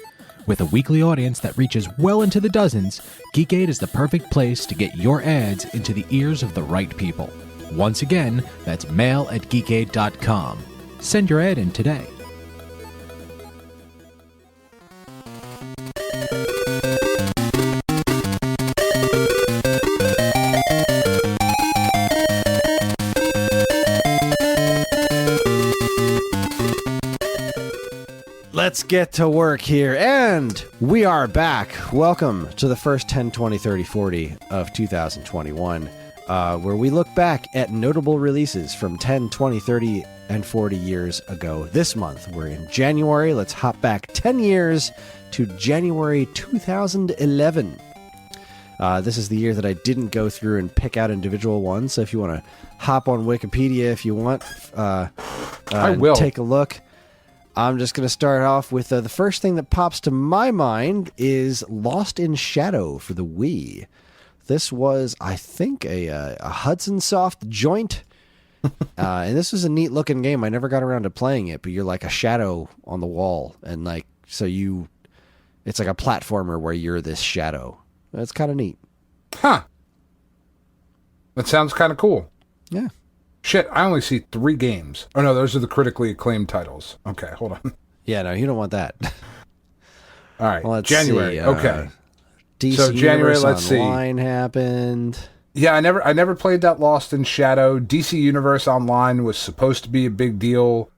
With a weekly audience that reaches well into the dozens, Geekade is the perfect place to get your ads into the ears of the right people. Once again, that's mail@geekade.com. Send your ad in today. Let's get to work here, and we are back. Welcome to the first 10, 20, 30, 40 of 2021, where we look back at notable releases from 10, 20, 30, and 40 years ago. This month, we're in January. Let's hop back 10 years to January 2011. This is the year that I didn't go through and pick out individual ones, so if you want to hop on Wikipedia if you want, I will take a look. I'm just going to start off with the first thing that pops to my mind is Lost in Shadow for the Wii. This was, I think, a Hudson Soft joint. And this was a neat looking game. I never got around to playing it, but you're like a shadow on the wall, and like it's like a platformer where you're this shadow. It's kind of neat. Huh. That sounds kind of cool. Yeah. Shit, I only see 3 games. Oh no, those are the critically acclaimed titles. Okay, hold on. Yeah, no, you don't want that. All right, Well, let's January. see, Okay. DC So January, Universe let's see. Online happened. Yeah, I never played that Lost in Shadow. DC Universe Online was supposed to be a big deal.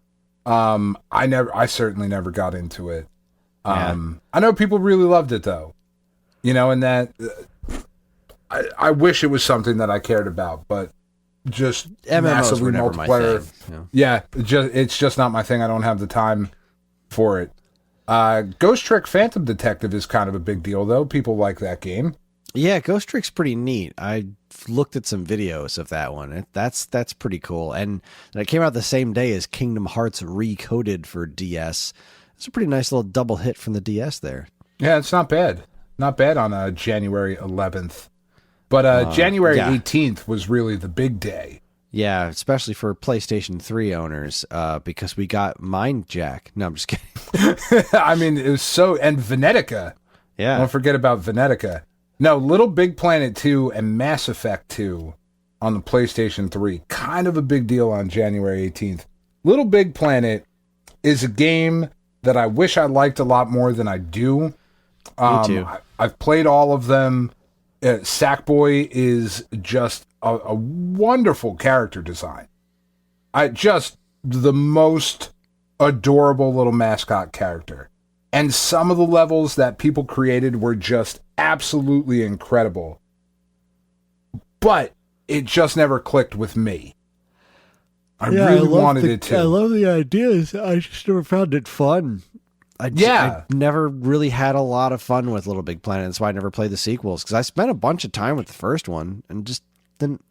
I certainly never got into it. I know people really loved it though. You know, and that I wish it was something that I cared about, but just MMOs massively were never my multiplayer. thing. Yeah, it's just not my thing. I don't have the time for it. Ghost Trick Phantom Detective is kind of a big deal though. People like that game. Yeah, Ghost Trick's pretty neat. I looked at some videos of that one. That's pretty cool. And it came out the same day as Kingdom Hearts Recoded for DS. It's a pretty nice little double hit from the DS there. Yeah, it's not bad. Not bad on January 11th. But January 18th was really the big day. Yeah, especially for PlayStation 3 owners, because we got Mind Jack. No, I'm just kidding. I mean, it was so... And Venetica. Yeah. Don't forget about Venetica. No, Little Big Planet 2 and Mass Effect 2 on the PlayStation 3. Kind of a big deal on January 18th. Little Big Planet is a game that I wish I liked a lot more than I do. Me too. I've played all of them. Sackboy is just a wonderful character design. Just the most adorable little mascot character. And some of the levels that people created were just absolutely incredible. But it just never clicked with me. I really wanted it to. I love the ideas. I just never found it fun. I never really had a lot of fun with Little Big Planet. That's why I never played the sequels, because I spent a bunch of time with the first one and just didn't.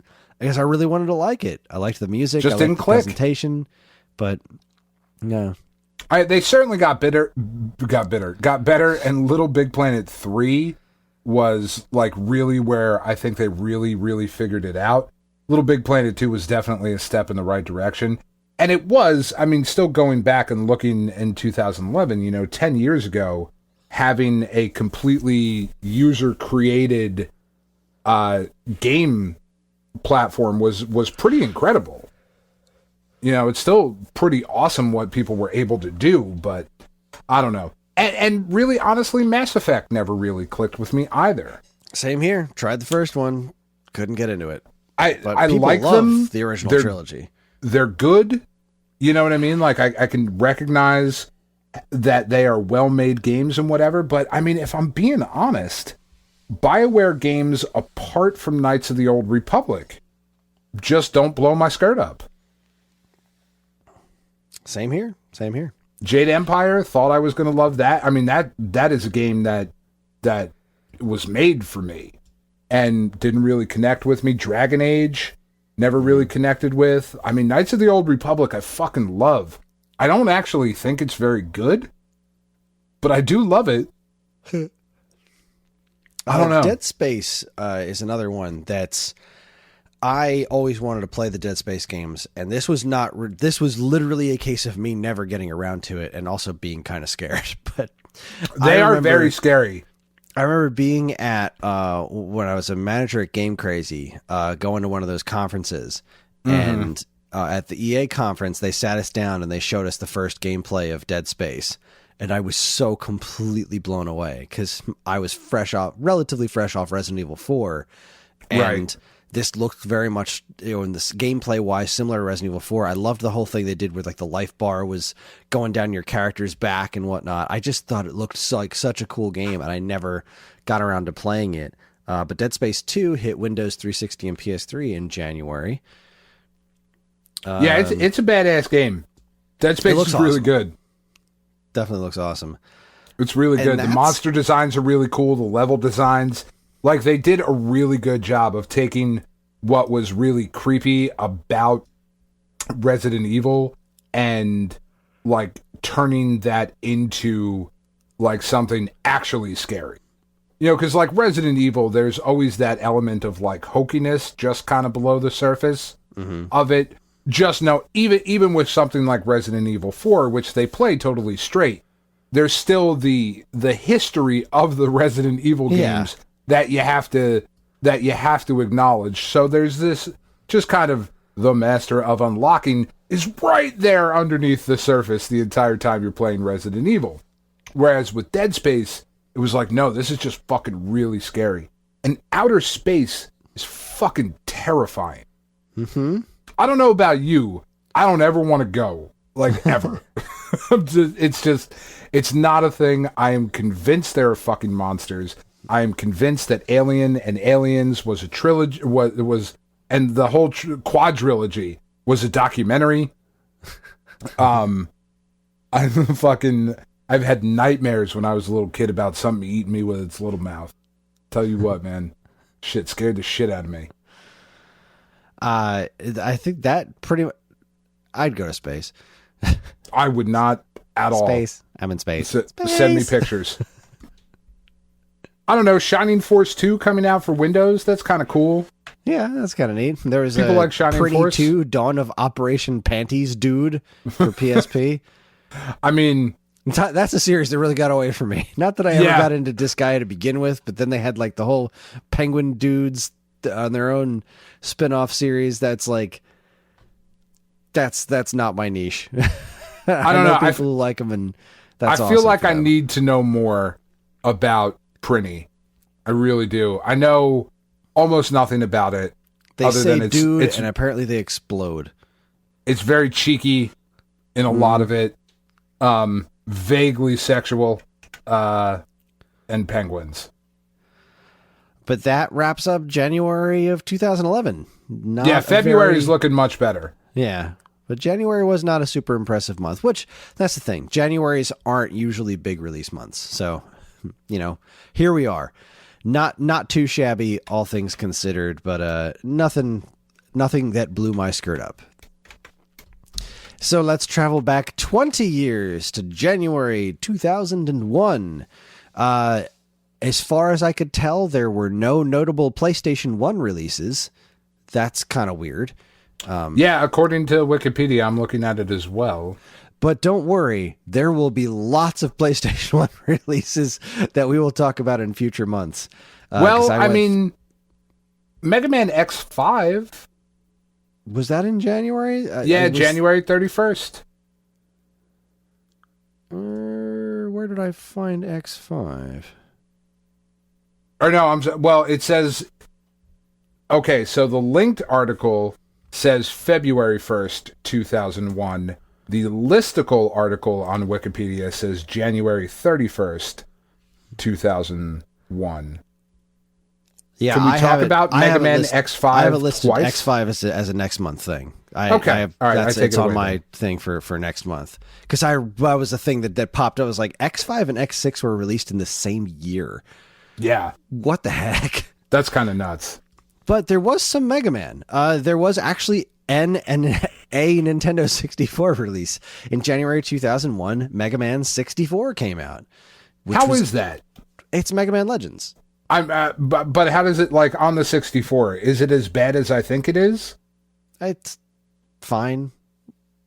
I guess I really wanted to like it. I liked the music. Just I liked didn't the click. Presentation, but no. They certainly got better, and Little Big Planet 3 was like really where I think they really, really figured it out. Little Big Planet 2 was definitely a step in the right direction. And it was, I mean, still going back and looking in 2011, 10 years ago, having a completely user-created game platform was pretty incredible. It's still pretty awesome what people were able to do, but I don't know. And really, honestly, Mass Effect never really clicked with me either. Same here. Tried the first one, couldn't get into it. I like love them. The original trilogy. They're good. You know what I mean? Like, I can recognize that they are well-made games and whatever, but, I mean, if I'm being honest, BioWare games, apart from Knights of the Old Republic, just don't blow my skirt up. Same here. Jade Empire, thought I was going to love that. I mean, that is a game that was made for me and didn't really connect with me. Dragon Age, never really connected with. I mean, Knights of the Old Republic, I fucking love. I don't actually think it's very good, but I do love it. I don't know. Dead Space is another one that's... I always wanted to play the Dead Space games, and this was literally a case of me never getting around to it and also being kind of scared. But they are very scary. I remember being at, when I was a manager at Game Crazy, going to one of those conferences, and at the EA conference, they sat us down and they showed us the first gameplay of Dead Space. And I was so completely blown away because I was relatively fresh off Resident Evil 4. And right. This looked very much, in this gameplay wise, similar to Resident Evil 4. I loved the whole thing they did with like the life bar was going down your character's back and whatnot. I just thought it looked like such a cool game, and I never got around to playing it. But Dead Space 2 hit Windows 360 and PS3 in January. Yeah, it's a badass game. Dead Space is really good. Definitely looks awesome. It's really good. The monster designs are really cool. The level designs. Like, they did a really good job of taking what was really creepy about Resident Evil and, like, turning that into, like, something actually scary. Because, like, Resident Evil, there's always that element of, like, hokiness just kind of below the surface of it. just know, even with something like Resident Evil 4, which they play totally straight, there's still the history of the Resident Evil games that you have to acknowledge. So there's this just kind of the master of unlocking is right there underneath the surface the entire time you're playing Resident Evil. Whereas with Dead Space, it was like, no, this is just fucking really scary. And outer space is fucking terrifying. Mm-hmm. I don't know about you. I don't ever want to go. Like, ever. It's not a thing. I am convinced there are fucking monsters. I am convinced that Alien and Aliens was a trilogy, and the whole quadrilogy was a documentary. I've had nightmares when I was a little kid about something eating me with its little mouth. Tell you what, man, shit scared the shit out of me. I think that pretty much, I'd go to space. I would not at all. Space. I'm in space. Send me pictures. I don't know. Shining Force 2 coming out for Windows. That's kind of cool. Yeah, that's kind of neat. There was People like Shining Pretty Force. 2 Dawn of Operation Panties Dude for PSP. I mean, that's a series that really got away from me. Not that I ever got into Disgaea to begin with, but then they had like the whole Penguin Dudes on their own spin-off series. That's like, that's not my niche. I don't know. People who like them, and that's I feel awesome like for I them. need to know more about Prinny. I really do. I know almost nothing about it. They other say than dude, and apparently they explode. It's very cheeky in a lot of it. Vaguely sexual, and penguins. But that wraps up January of 2011. February is looking much better. Yeah, but January was not a super impressive month, which, that's the thing. Januaries aren't usually big release months. So, here we are. Not too shabby, all things considered, but nothing that blew my skirt up. So let's travel back 20 years to January 2001. As far as I could tell, there were no notable PlayStation 1 releases. That's kind of weird. According to Wikipedia, I'm looking at it as well. But don't worry, there will be lots of PlayStation 1 releases that we will talk about in future months. Mega Man X5. Was that in January? January 31st. Where did I find X5? Or no, it says... Okay, so the linked article says February 1st, 2001. The listicle article on Wikipedia says January 31st, 2001. Yeah, Can we talk about Mega Man X5 I have it listed twice? X5 as a next month thing. All right, it's on my thing for next month. Because I was the thing that popped up. It was like X5 and X6 were released in the same year. Yeah. What the heck? That's kind of nuts. But there was some Mega Man. There was actually a Nintendo 64 release. In January 2001, Mega Man 64 came out. How is that? It's Mega Man Legends. But how does it, like, on the 64? Is it as bad as I think it is? It's fine.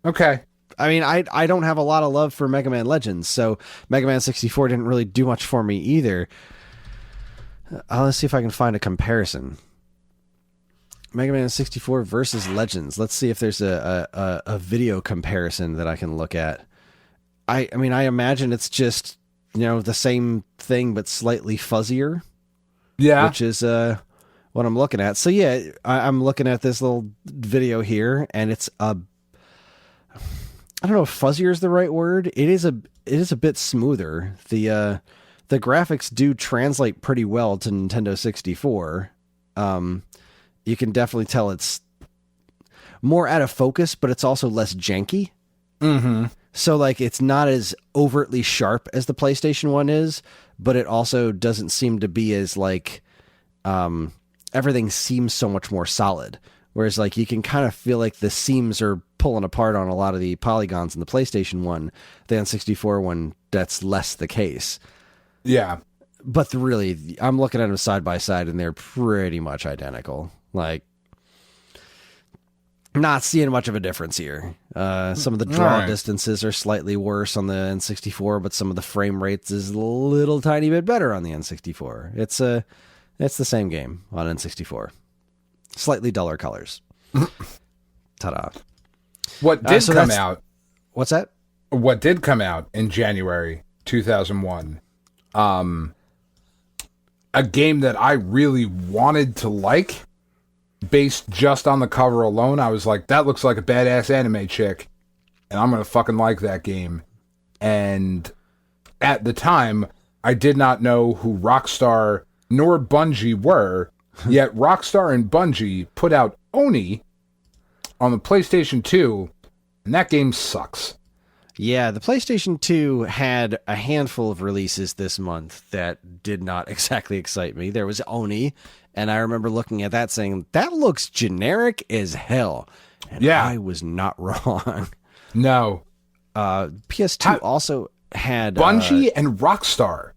Okay. I mean, I don't have a lot of love for Mega Man Legends, so Mega Man 64 didn't really do much for me either. Let's see if I can find a comparison. Mega Man 64 versus Legends. Let's see if there's a video comparison that I can look at. I mean, I imagine it's just, the same thing but slightly fuzzier. Yeah. Which is what I'm looking at. So yeah, I'm looking at this little video here, and it's I don't know if fuzzier is the right word. It is a bit smoother. The graphics do translate pretty well to Nintendo 64. You can definitely tell it's more out of focus, but it's also less janky. Mm-hmm. So, like, it's not as overtly sharp as the PlayStation 1 is, but it also doesn't seem to be as, like, everything seems so much more solid. Whereas, like, you can kind of feel like the seams are pulling apart on a lot of the polygons in the PlayStation 1. The N64 one, that's less the case. Yeah. But really, I'm looking at them side by side, and they're pretty much identical. Like, Not seeing much of a difference here. Some of the draw distances are slightly worse on the N64, but some of the frame rates is a little tiny bit better on the N64. It's the same game on N64. Slightly duller colors. Ta-da. What did come out? What's that? What did come out in January 2001? A game that I really wanted to like, based just on the cover alone. I was like, that looks like a badass anime chick, and I'm going to fucking like that game. And at the time, I did not know who Rockstar nor Bungie were, yet Rockstar and Bungie put out Oni on the PlayStation 2, and that game sucks. Yeah, the PlayStation 2 had a handful of releases this month that did not exactly excite me. There was Oni, and I remember looking at that saying, that looks generic as hell. And yeah. I was not wrong. No. PS2 also had... Bungie and Rockstar.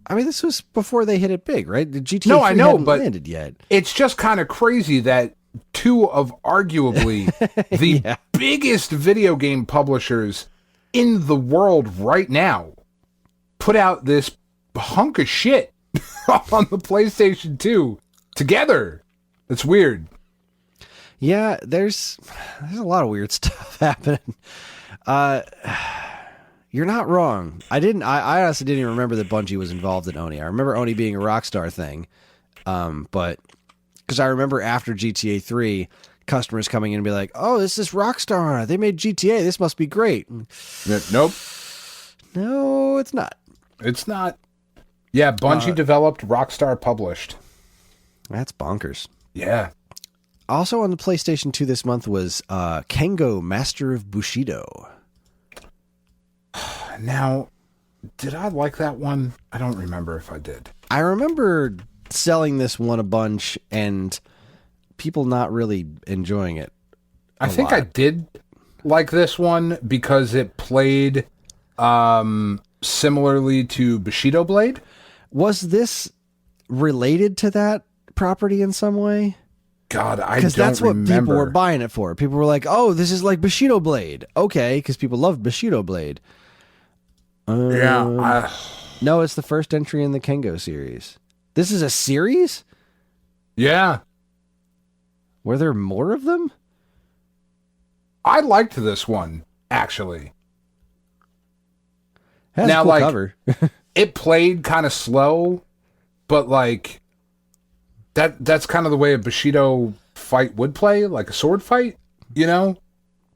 I mean, this was before they hit it big, right? The GTA 3 I know, hadn't but landed yet. It's just kind of crazy that two of arguably the biggest video game publishers in the world right now put out this hunk of shit on the PlayStation 2 together. It's weird. Yeah, there's a lot of weird stuff happening. You're not wrong. I honestly didn't even remember that Bungie was involved in Oni. I remember Oni being a Rockstar thing. But because I remember after GTA 3, customers coming in and be like, oh, this is Rockstar. They made GTA. This must be great. Nope. No, it's not. It's not. Yeah, Bungie developed, Rockstar published. That's bonkers. Yeah. Also on the PlayStation 2 this month was Kengo Master of Bushido. Now, did I like that one? I don't remember if I did. I remember selling this one a bunch and people not really enjoying it. I think I did like this one because it played similarly to Bushido Blade. Was this related to that property in some way? God, I don't remember. Because that's what people were buying it for. People were like, oh, this is like Bushido Blade. Okay, because people love Bushido Blade. Yeah. No, it's the first entry in the Kengo series. This is a series? Yeah. Were there more of them? I liked this one, actually. Has now, a cool cover. It played kind of slow, but like that's kind of the way a Bushido fight would play, like a sword fight, you know?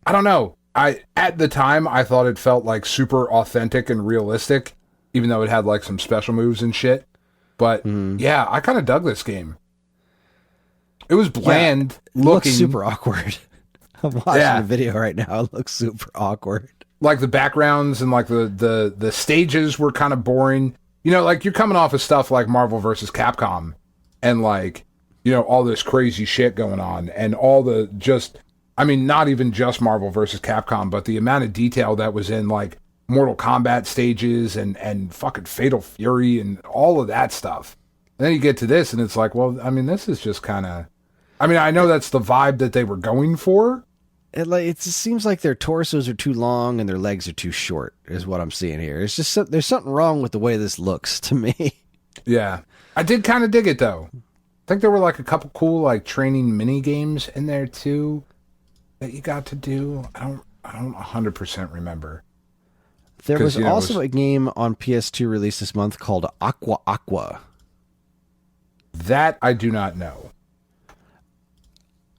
I don't know. At the time, I thought it felt like super authentic and realistic, even though it had like some special moves and shit. But yeah, I kind of dug this game. It was bland looking. It looks super awkward. I'm watching the video right now. It looks super awkward. Like the backgrounds and like the stages were kind of boring. You know, like you're coming off of stuff like Marvel vs. Capcom and like, you know, all this crazy shit going on and all the just... I mean, not even just Marvel vs. Capcom, but the amount of detail that was in, like, Mortal Kombat stages and fucking Fatal Fury and all of that stuff. And then you get to this, and it's like, well, I mean, this is just kind of... I mean, I know that's the vibe that they were going for. It just seems like their torsos are too long and their legs are too short, is what I'm seeing here. It's just... There's something wrong with the way this looks to me. Yeah. I did kind of dig it, though. I think there were, like, a couple cool, like, training mini-games in there, too, that you got to do. I don't 100% remember. There was also a game on PS2 released this month called Aqua Aqua. That I do not know.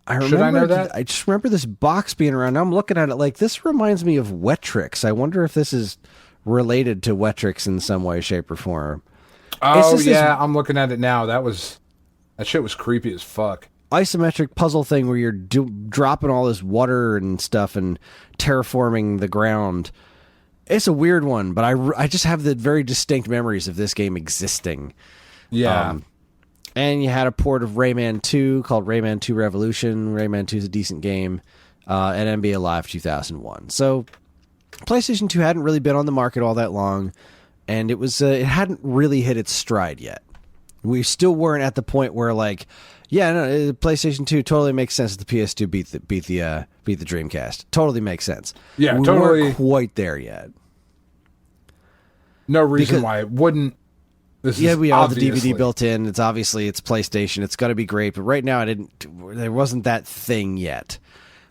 Should I know that? I just remember this box being around. Now I'm looking at it like, this reminds me of Wetrix. I wonder if this is related to Wetrix in some way, shape, or form. Oh, yeah, I'm looking at it now. That shit was creepy as fuck. Isometric puzzle thing where you're dropping all this water and stuff and terraforming the ground. It's a weird one, but I just have the very distinct memories of this game existing. Yeah. And you had a port of Rayman 2 called Rayman 2 Revolution. Rayman 2 is a decent game. And NBA Live 2001. So PlayStation 2 hadn't really been on the market all that long, and it hadn't really hit its stride yet. We still weren't at the point where like, yeah, no, the PlayStation 2 totally makes sense that the PS2 beat the Dreamcast. Totally makes sense. Yeah, we totally. weren't quite there yet. No reason why it wouldn't. We have the DVD built in. It's PlayStation. It's got to be great. But right now, there wasn't that thing yet.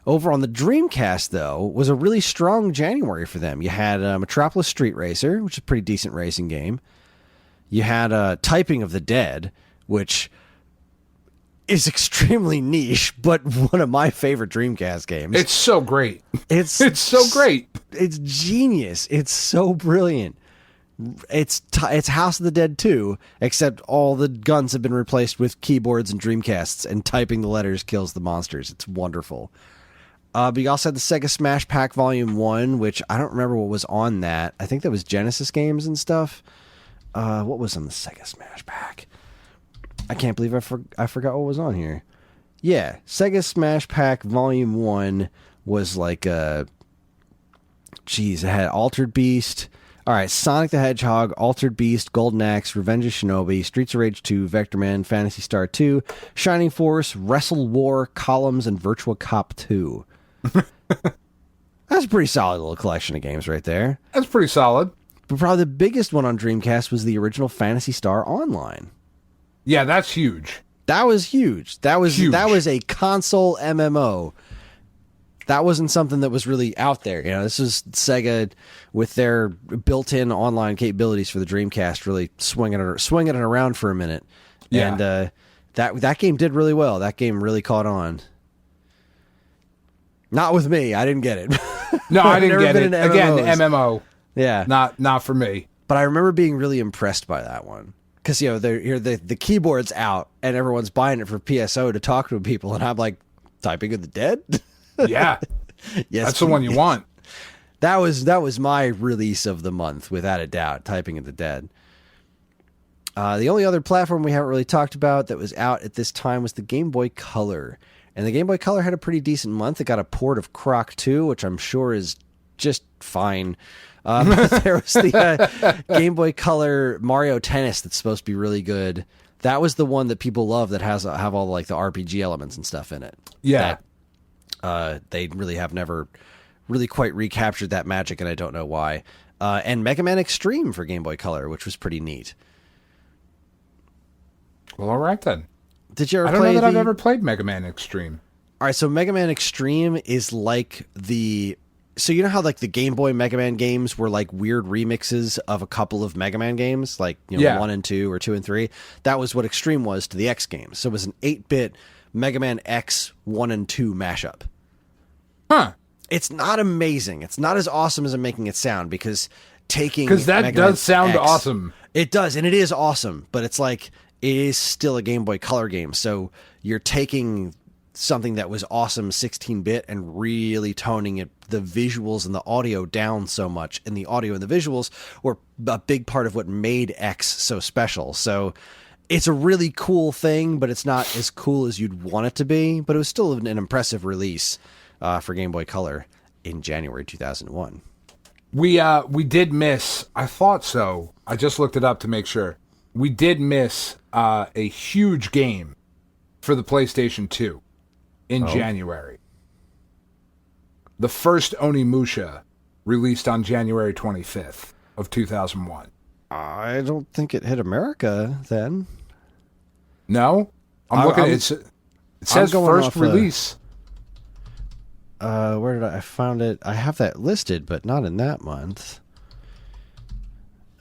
Over on the Dreamcast, though, was a really strong January for them. You had Metropolis Street Racer, which is a pretty decent racing game. You had Typing of the Dead, which is extremely niche, but one of my favorite Dreamcast games. It's so great. It's so great. It's genius. It's so brilliant. It's House of the Dead 2, except all the guns have been replaced with keyboards and Dreamcasts, and typing the letters kills the monsters. It's wonderful. But you also had the Sega Smash Pack Volume 1, which I don't remember what was on that. I think that was Genesis games and stuff. What was on the Sega Smash Pack? I can't believe I forgot what was on here. Yeah, Sega Smash Pack Volume 1 was like it had Altered Beast. All right, Sonic the Hedgehog, Altered Beast, Golden Axe, Revenge of Shinobi, Streets of Rage 2, Vector Man, Phantasy Star 2, Shining Force, Wrestle War, Columns, and Virtua Cop 2. That's a pretty solid little collection of games right there. That's pretty solid. But probably the biggest one on Dreamcast was the original Phantasy Star Online. Yeah, that's huge. That was huge. That was Huge. That was a console MMO. That wasn't something that was really out there. You know, this is Sega with their built-in online capabilities for the Dreamcast, really swinging it around for a minute. Yeah. And that game did really well. That game really caught on. Not with me. I didn't get it. No, I didn't Never get been it. into Again, MMOs. MMO. Yeah. Not for me. But I remember being really impressed by that one. Because, you know, the keyboard's out and everyone's buying it for PSO to talk to people. And I'm like, Typing of the Dead? Yeah. Yes, That's the one you want. That was my release of the month, without a doubt, Typing of the Dead. The only other platform we haven't really talked about that was out at this time was the Game Boy Color. And the Game Boy Color had a pretty decent month. It got a port of Croc 2, which I'm sure is just fine. But there was the Game Boy Color Mario Tennis that's supposed to be really good. That was the one that people love that have all like the RPG elements and stuff in it. Yeah. They really have never really quite recaptured that magic, and I don't know why. And Mega Man Extreme for Game Boy Color, which was pretty neat. Well, all right then. Did you ever I don't play know that I've ever played Mega Man Extreme. All right, so Mega Man Extreme is like so you know how like the Game Boy Mega Man games were like weird remixes of a couple of Mega Man games, like 1 and 2 or 2 and 3? That was what Extreme was to the X games. So it was an 8-bit Mega Man X 1 and 2 mashup. Huh. It's not amazing. It's not as awesome as I'm making it sound, because that Mega does Man sound X, awesome. It does, and it is awesome, but it's like it is still a Game Boy Color game. So you're taking something that was awesome 16-bit and really toning it, the visuals and the audio down so much, and the audio and the visuals were a big part of what made X so special. So it's a really cool thing, but it's not as cool as you'd want it to be, but it was still an impressive release for Game Boy Color in January 2001. We did miss, I thought so, I just looked it up to make sure, we did miss a huge game for the PlayStation 2 in January. The first Onimusha, released on January 25th of 2001. I don't think it hit America then. No? I'm looking at it. It says first release. Where did I found it? I have that listed, but not in that month.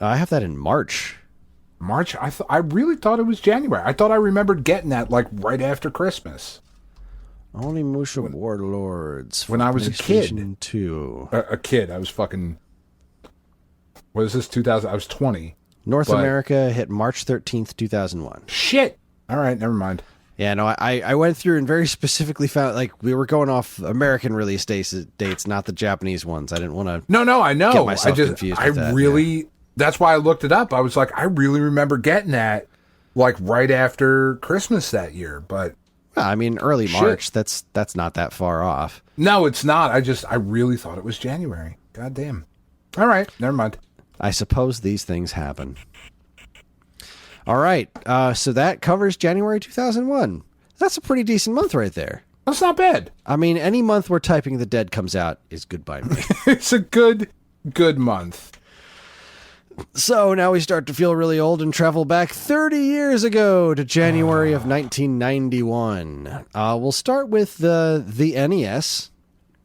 I have that in March. March? I really thought it was January. I thought I remembered getting that like right after Christmas. Onimusha Warlords. When I was a kid. 2. A kid. I was fucking... What is this, 2000? I was 20. North America hit March 13th, 2001. Shit! All right, never mind. Yeah, no, I went through and very specifically found, like, we were going off American release dates, not the Japanese ones. I didn't want to... No, I know. Get myself confused with that, really... Yeah. That's why I looked it up. I was like, I really remember getting that, like, right after Christmas that year, but... I mean, early March. That's not that far off. No, it's not. I really thought it was January. God damn. All right, never mind. I suppose these things happen. All right. So that covers January 2001. That's a pretty decent month right there. That's not bad. I mean, any month where Typing of the Dead comes out is good by me. It's a good month. So now we start to feel really old and travel back 30 years ago to January of 1991. We'll start with the NES.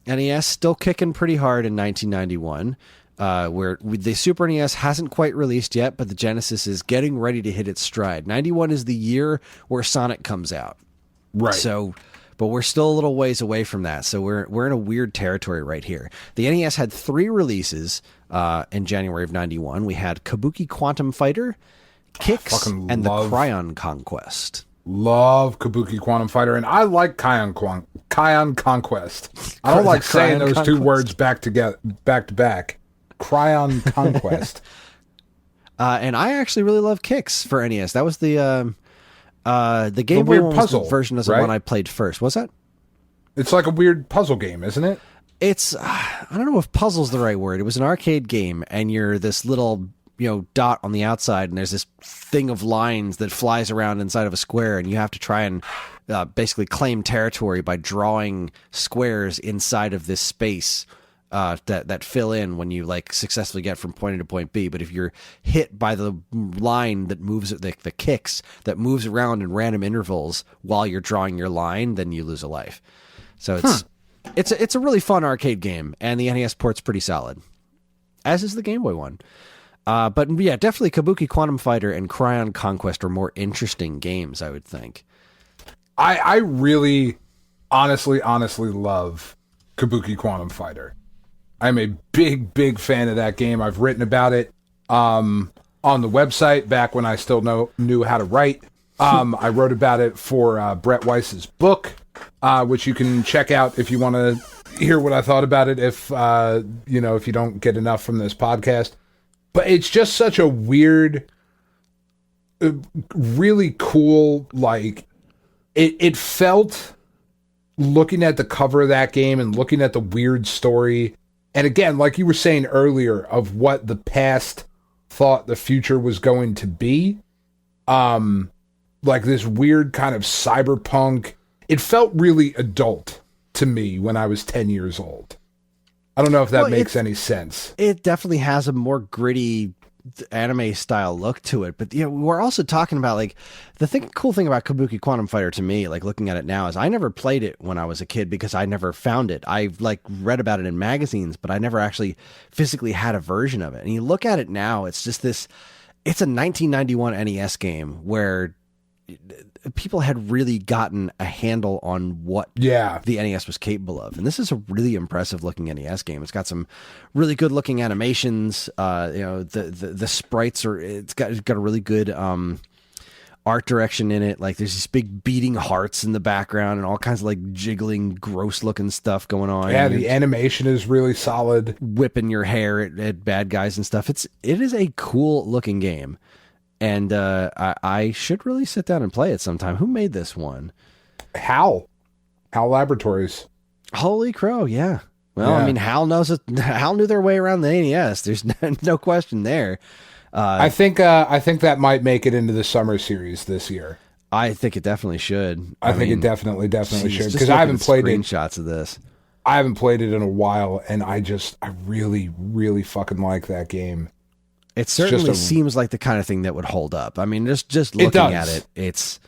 NES still kicking pretty hard in 1991. Where the Super NES hasn't quite released yet, but the Genesis is getting ready to hit its stride. 91 is the year where Sonic comes out. Right. So, but we're still a little ways away from that. So we're in a weird territory right here. The NES had 3 releases in January of 91. We had Kabuki Quantum Fighter, Kicks, and the Cryon Conquest. Love Kabuki Quantum Fighter, and I like Kion Conquest. I don't like saying those two words back to back. Cryon Conquest. And I actually really love Kicks for NES. That was the Game Boy puzzle version of the one I played first. What's that? It's like a weird puzzle game, isn't it? It's I don't know if puzzle's the right word. It was an arcade game, and you're this little dot on the outside, and there's this thing of lines that flies around inside of a square, and you have to try and basically claim territory by drawing squares inside of this space that fill in when you successfully get from point A to point B. But if you're hit by the line that moves, the kicks that moves around in random intervals while you're drawing your line, then you lose a life. So it's a really fun arcade game, and the NES port's pretty solid, as is the Game Boy one. But yeah, definitely Kabuki Quantum Fighter and Cryon Conquest are more interesting games, I would think. I really, honestly love Kabuki Quantum Fighter. I'm a big fan of that game. I've written about it on the website back when I still knew how to write. I wrote about it for Brett Weiss's book, which you can check out if you want to hear what I thought about it. If if you don't get enough from this podcast. But it's just such a weird, really cool, it felt, looking at the cover of that game and looking at the weird story, and again, like you were saying earlier, of what the past thought the future was going to be, this weird kind of cyberpunk, it felt really adult to me when I was 10 years old. I don't know if that makes any sense. It definitely has a more gritty anime style look to it. But we're also talking about the cool thing about Kabuki Quantum Fighter to me, looking at it now, is I never played it when I was a kid because I never found it. I've read about it in magazines, but I never actually physically had a version of it. And you look at it now, it's just it's a 1991 NES game where people had really gotten a handle on what the NES was capable of. And this is a really impressive looking NES game. It's got some really good looking animations. The sprites it's got a really good art direction in it. There's these big beating hearts in the background and all kinds of jiggling, gross looking stuff going on. Yeah, the animation is really solid. Whipping your hair at bad guys and stuff. It is a cool looking game. And I should really sit down and play it sometime. Who made this one? HAL Laboratories. Holy crow, yeah. Well, yeah. I mean, HAL knew their way around the NES. There's no question there. I think that might make it into the summer series this year. I think it definitely should. I think it definitely should, because I haven't played screenshots of this. I haven't played it in a while, and I really fucking like that game. It certainly seems like the kind of thing that would hold up. I mean, just looking at it, it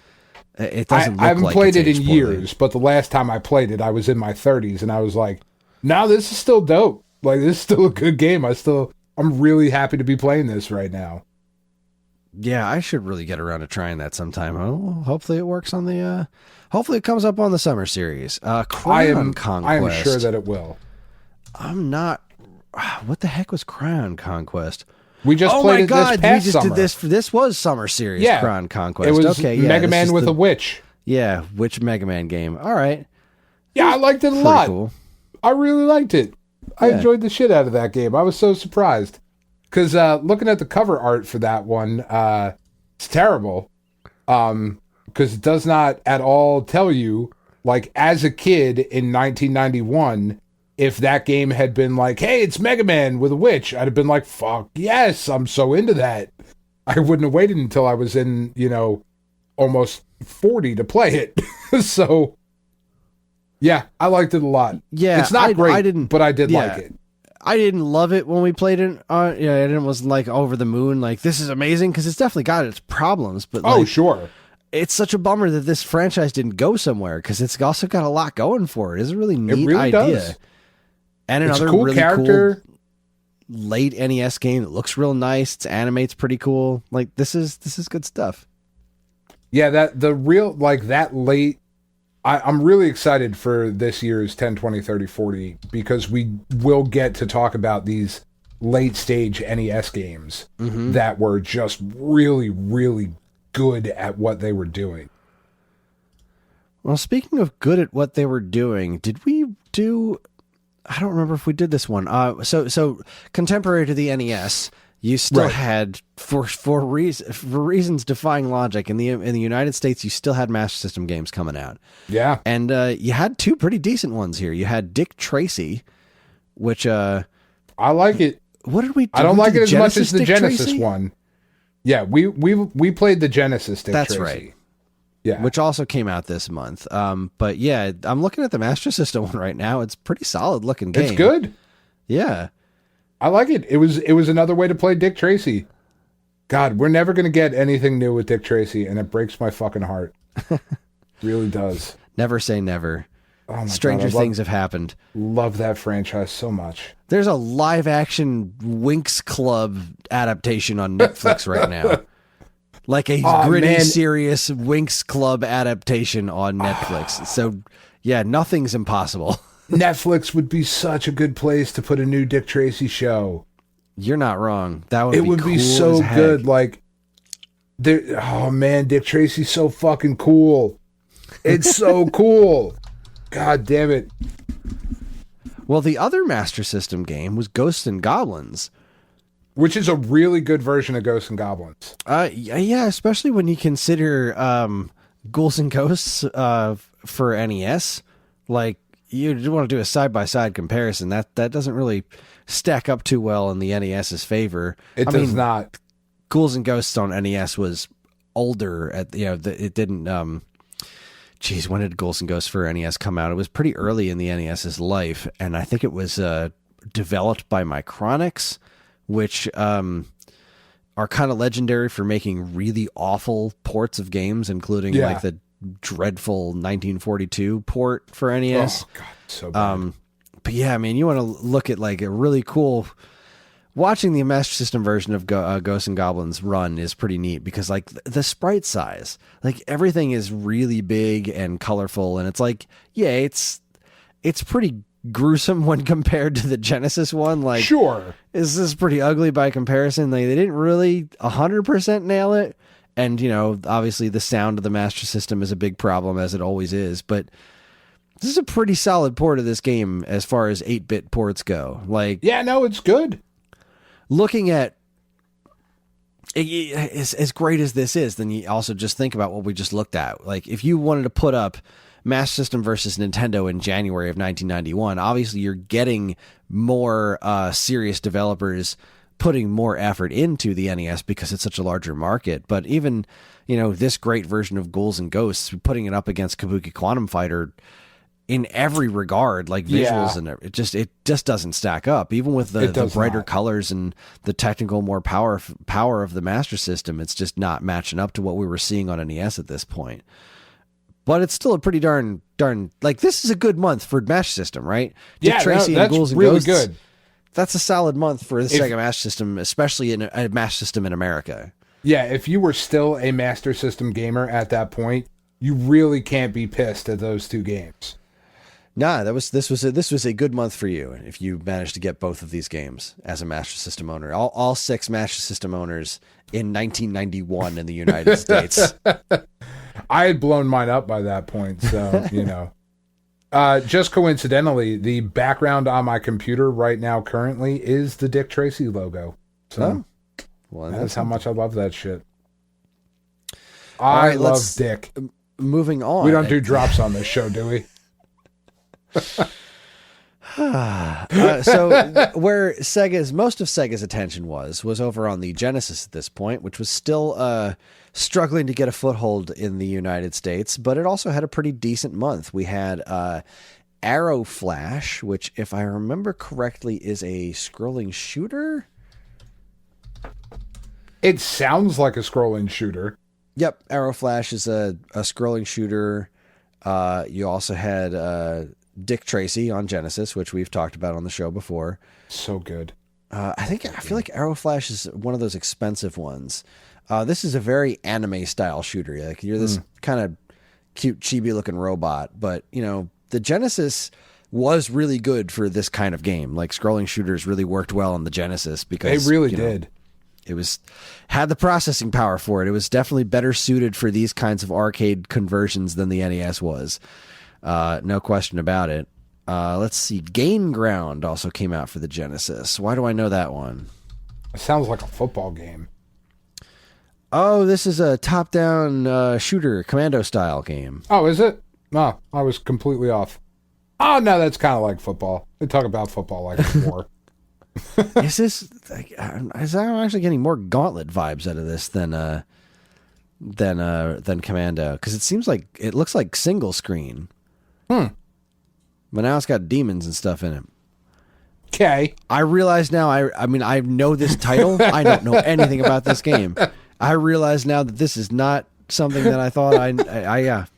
doesn't look like I haven't played it in years, but the last time I played it, I was in my 30s, and I was like, no, this is still dope. This is still a good game. I'm really happy to be playing this right now. Yeah, I should really get around to trying that sometime. Oh, hopefully it works on the, hopefully it comes up on the summer series. Cryon Conquest. I am sure that it will. I'm not, what the heck was Cryon Conquest? We just played it this past summer. Did this. This was summer series. Yeah, Cryon Conquest. It was Mega Man with a witch. Yeah, witch Mega Man game. All right. Yeah, I liked it a lot. Cool. I really liked it. I enjoyed the shit out of that game. I was so surprised because looking at the cover art for that one, it's terrible. Because it does not at all tell you, as a kid in 1991. If that game had been hey, it's Mega Man with a witch, I'd have been fuck yes, I'm so into that. I wouldn't have waited until I was in, almost 40 to play it. So, yeah, I liked it a lot. Yeah, it's not great, but I did like it. I didn't love it when we played it. It was like over the moon. Like, this is amazing because it's definitely got its problems. But sure. It's such a bummer that this franchise didn't go somewhere because it's also got a lot going for it. It's a really neat idea. Does. And it's another a cool really character. Cool late NES game that looks real nice. It animates pretty cool. Like, this is good stuff. Yeah, that late. I'm really excited for this year's 10, 20, 30, 40 because we will get to talk about these late stage NES games that were just really, really good at what they were doing. Well, speaking of good at what they were doing, did we do... I don't remember if we did this one. So contemporary to the NES, you still had for reasons defying logic in the United States, you still had Master System games coming out. Yeah, and you had two pretty decent ones here. You had Dick Tracy, which I like it. What did we do? I don't like it as much as the Dick Genesis Tracy? one. Yeah, we played the Genesis Dick That's Tracy. right. Yeah, which also came out this month. But yeah, I'm looking at the Master System one right now. It's pretty solid looking game. It's good. Yeah, I like it. It was another way to play Dick Tracy. God, we're never gonna get anything new with Dick Tracy, and it breaks my fucking heart. Really does. Never say never. Oh my Stranger God, things have happened. Love that franchise so much. There's a live action Winx Club adaptation on Netflix right now. Like a gritty, serious Winx Club adaptation on Netflix. So, yeah, nothing's impossible. Netflix would be such a good place to put a new Dick Tracy show. You're not wrong. That would be cool. It would be so good. Like, oh man, Dick Tracy's so fucking cool. It's so cool. God damn it. Well, the other Master System game was Ghosts and Goblins. Which is a really good version of Ghosts and Goblins. Yeah, especially when you consider Ghouls and Ghosts for NES. Like, you want to do a side-by-side comparison. That doesn't really stack up too well in the NES's favor. It does not. Ghouls and Ghosts on NES was older. It didn't... when did Ghouls and Ghosts for NES come out? It was pretty early in the NES's life, and I think it was developed by Micronics, which are kind of legendary for making really awful ports of games, including like the dreadful 1942 port for NES. Oh God, so bad. But yeah, I mean, you want to look at like a really cool. Watching the Master System version of Ghosts and Goblins run is pretty neat because like the sprite size, like everything is really big and colorful, and it's like it's pretty gruesome when compared to the Genesis one. Like, sure, this is pretty ugly by comparison. Like, they didn't really 100% nail it, and obviously the sound of the Master System is a big problem, as it always is. But this is a pretty solid port of this game as far as 8-bit ports go. Like, yeah, no, it's good. Looking at as great as this is, then you also just think about what we just looked at. Like, if you wanted to put up Master System versus Nintendo in January of 1991, obviously you're getting more serious developers putting more effort into the NES because it's such a larger market. But even, this great version of Ghouls and Ghosts, putting it up against Kabuki Quantum Fighter in every regard, like visuals and it just doesn't stack up. Even with the brighter colors and the technical more power of the Master System, it's just not matching up to what we were seeing on NES at this point. But it's still a pretty darn like, this is a good month for Master System, right? Dick Tracy and Ghouls and Ghosts, good. That's a solid month for the Sega Master System, especially in a Master System in America. Yeah, if you were still a Master System gamer at that point, you really can't be pissed at those two games. Nah, this was a good month for you if you managed to get both of these games as a Master System owner. All 6 Master System owners in 1991 in the United States. I had blown mine up by that point, so just coincidentally, the background on my computer right now currently is the Dick Tracy logo. So that's how much I love that shit. I love Dick. Moving on. We don't do drops on this show, do we? So where most of Sega's attention was over on the Genesis at this point, which was still struggling to get a foothold in the United States, but it also had a pretty decent month. We had Arrow Flash, which, if I remember correctly, is a scrolling shooter. It sounds like a scrolling shooter. Yep, Arrow Flash is a scrolling shooter. You also had Dick Tracy on Genesis, which we've talked about on the show before. So good. I feel like Arrow Flash is one of those expensive ones. This is a very anime style shooter. Like you're this kind of cute chibi looking robot, but you know, the Genesis was really good for this kind of game. Like scrolling shooters really worked well on the Genesis because they really did. It had the processing power for it. It was definitely better suited for these kinds of arcade conversions than the NES was. No question about it. Let's see. Gain Ground also came out for the Genesis. Why do I know that one? It sounds like a football game. Oh, this is a top-down shooter, commando style game. Oh, is it? No, I was completely off. Oh, no, that's kind of like football. They talk about football like it's war. Is I'm actually getting more Gauntlet vibes out of this than Commando, because it looks like single screen. But now it's got demons and stuff in it. Okay. I realize now. I know this title. I don't know anything about this game. I realize now that this is not something that I thought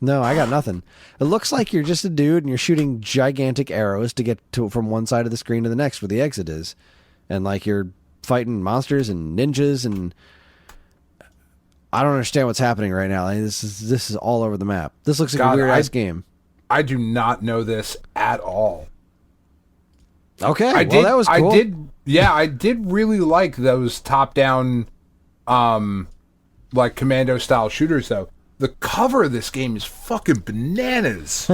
No, I got nothing. It looks like you're just a dude and you're shooting gigantic arrows to get from one side of the screen to the next where the exit is. And like you're fighting monsters and ninjas, and I don't understand what's happening right now. Like, this is all over the map. This looks like a weird ass game. I do not know this at all. Okay, that was cool. I did really like those top-down like commando style shooters though. The cover of this game is fucking bananas.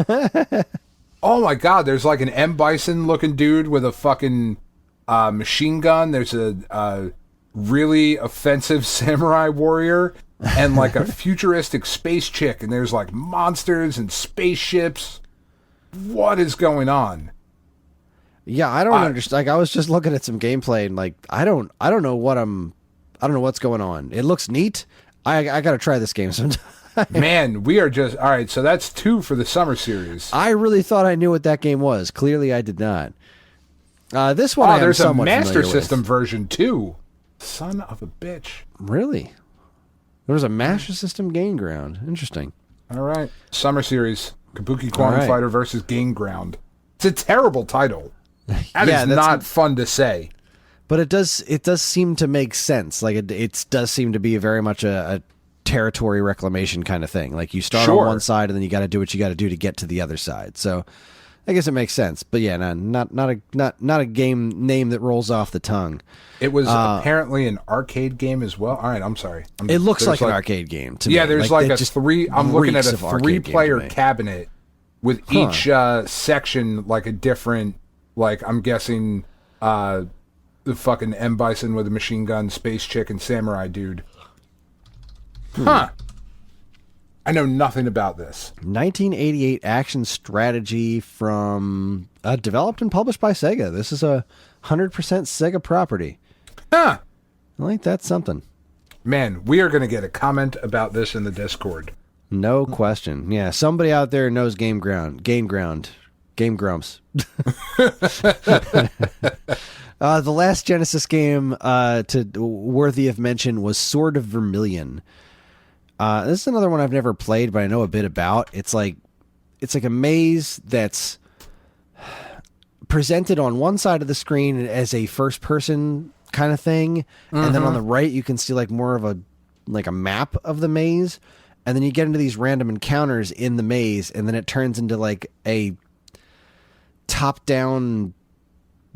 Oh my god, there's like an M. Bison looking dude with a fucking machine gun. There's a really offensive samurai warrior and like a futuristic space chick, and there's like monsters and spaceships. What is going on? Yeah, I don't understand. Like I was just looking at some gameplay and like I don't know what's going on. It looks neat. I got to try this game sometime. Man, we are just... All right, so that's 2 for the summer series. I really thought I knew what that game was. Clearly, I did not. This one there's a Master System with. version, too. Son of a bitch. Really? There was a Master System Gain Ground. Interesting. All right. Summer series. Kabuki Quantum Fighter versus Gain Ground. It's a terrible title. That is not fun to say. But it does seem to make sense. Like it does seem to be very much a territory reclamation kind of thing. Like you start on one side and then you got to do what you got to do to get to the other side. So I guess it makes sense. But yeah, not a game name that rolls off the tongue. It was apparently an arcade game as well. All right, I'm sorry. It looks like an arcade game to me. Yeah, there's like a 3. I'm looking at a 3-player cabinet with each section like a different. Like I'm guessing. The fucking M. Bison with a machine gun, space chick, and samurai dude. Huh. I know nothing about this. 1988 action strategy from... developed and published by Sega. This is a 100% Sega property. Huh. I think that's something. Man, we are going to get a comment about this in the Discord. No question. Yeah, somebody out there knows Game Grumps. The last Genesis game worthy of mention was Sword of Vermilion. This is another one I've never played, but I know a bit about. It's like a maze that's presented on one side of the screen as a first-person kind of thing, and then on the right you can see like more of a map of the maze, and then you get into these random encounters in the maze, and then it turns into like a top-down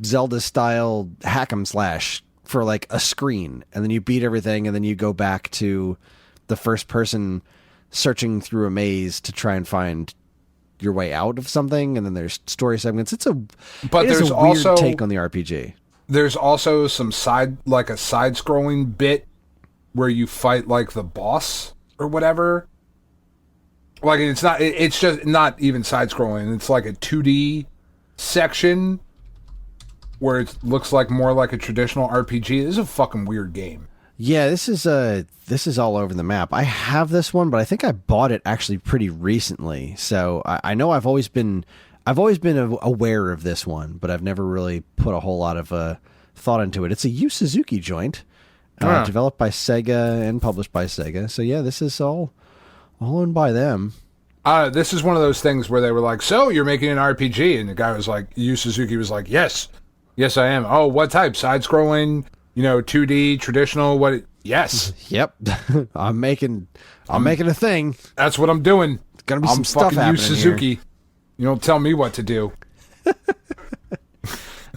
Zelda-style hack 'em slash for like a screen, and then you beat everything, and then you go back to the first person searching through a maze to try and find your way out of something, and then there's story segments. It is a weird take on the RPG. There's also some side-scrolling bit where you fight like the boss or whatever. Like it's just not even side-scrolling. It's like a 2D section where it looks like more like a traditional RPG. This is a fucking weird game. Yeah, this is all over the map. I have this one, but I think I bought it actually pretty recently. So I know I've always been aware of this one, but I've never really put a whole lot of thought into it. It's a Yu Suzuki joint, developed by Sega and published by Sega. So yeah, this is all owned by them. This is one of those things where they were like, "So you're making an RPG?" And the guy was like, Yu Suzuki was like, "Yes, I am." "Oh, what type? Side-scrolling? 2D, traditional? What?" "Yes." Yep. I'm making a thing. That's what I'm doing. It's gonna be I'm some stuff fucking Yu happening Suzuki. here. You don't tell me what to do.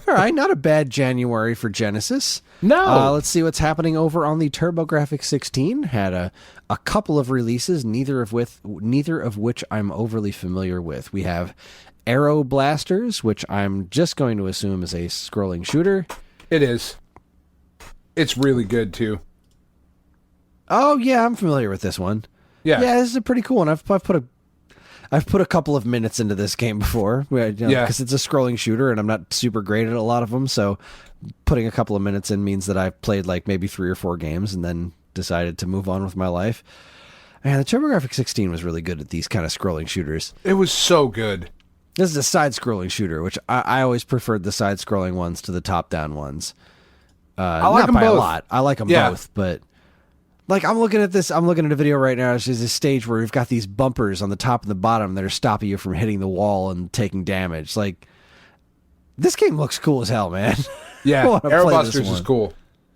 All right, not a bad January for Genesis. No. Let's see what's happening over on the TurboGrafx 16. Had a couple of releases, neither of which I'm overly familiar with. We have Aero Blasters, which I'm just going to assume is a scrolling shooter. It is. It's really good too. Oh yeah, I'm familiar with this one. Yeah, this is a pretty cool one. I've put a couple of minutes into this game before, because it's a scrolling shooter and I'm not super great at a lot of them. So putting a couple of minutes in means that I've played like maybe 3 or 4 games and then decided to move on with my life. And the TurboGrafx 16 was really good at these kind of scrolling shooters. It was so good. This is a side-scrolling shooter, which I always preferred the side-scrolling ones to the top-down ones. I like them by both. a lot. I like them both, but like I'm looking at a video right now. There's this stage where we've got these bumpers on the top and the bottom that are stopping you from hitting the wall and taking damage. Like, this game looks cool as hell, man. Yeah, Aero Blasters is cool.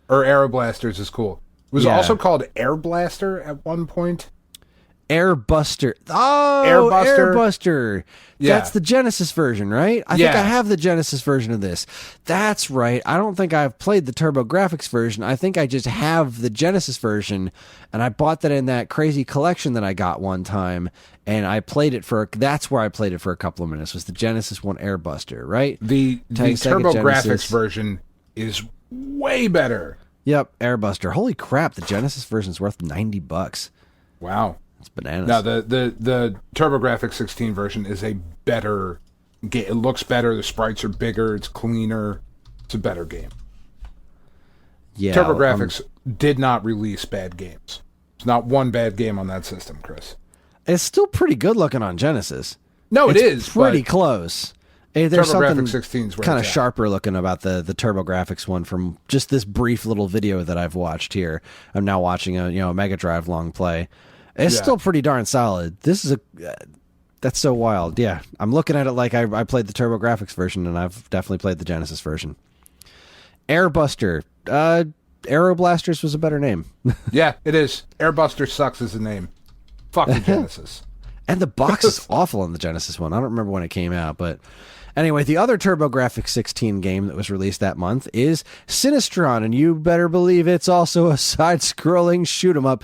Or Aero Blasters is cool. It was also called Air Blaster at one point. Airbuster. Oh, Airbuster. Yeah. That's the Genesis version, right? I think I have the Genesis version of this. That's right. I don't think I've played the TurboGrafx version. I think I just have the Genesis version, and I bought that in that crazy collection that I got one time, and I played it that's where I played it for a couple of minutes, was the Genesis one Airbuster, right? The TurboGrafx version is way better. Yep, Airbuster. Holy crap, the Genesis version is worth $90. Wow. It's bananas. No, the TurboGrafx 16 version is a better game. It looks better. The sprites are bigger. It's cleaner. It's a better game. Yeah, TurboGrafx did not release bad games. There's not one bad game on that system, Chris. It's still pretty good looking on Genesis. No, it's it is pretty close. There's TurboGrafx something 16's kind of sharper looking about the TurboGrafx one from just this brief little video that I've watched here. I'm now watching a Mega Drive long play. It's still pretty darn solid. This is that's so wild. Yeah, I'm looking at it like I played the TurboGrafx version, and I've definitely played the Genesis version. Airbuster. Aero Blasters was a better name. Yeah, it is. Airbuster sucks as a name. Fuck the Genesis. And the box is awful on the Genesis one. I don't remember when it came out, but anyway, the other TurboGrafx 16 game that was released that month is Sinistron, and you better believe it's also a side-scrolling shoot-'em-up.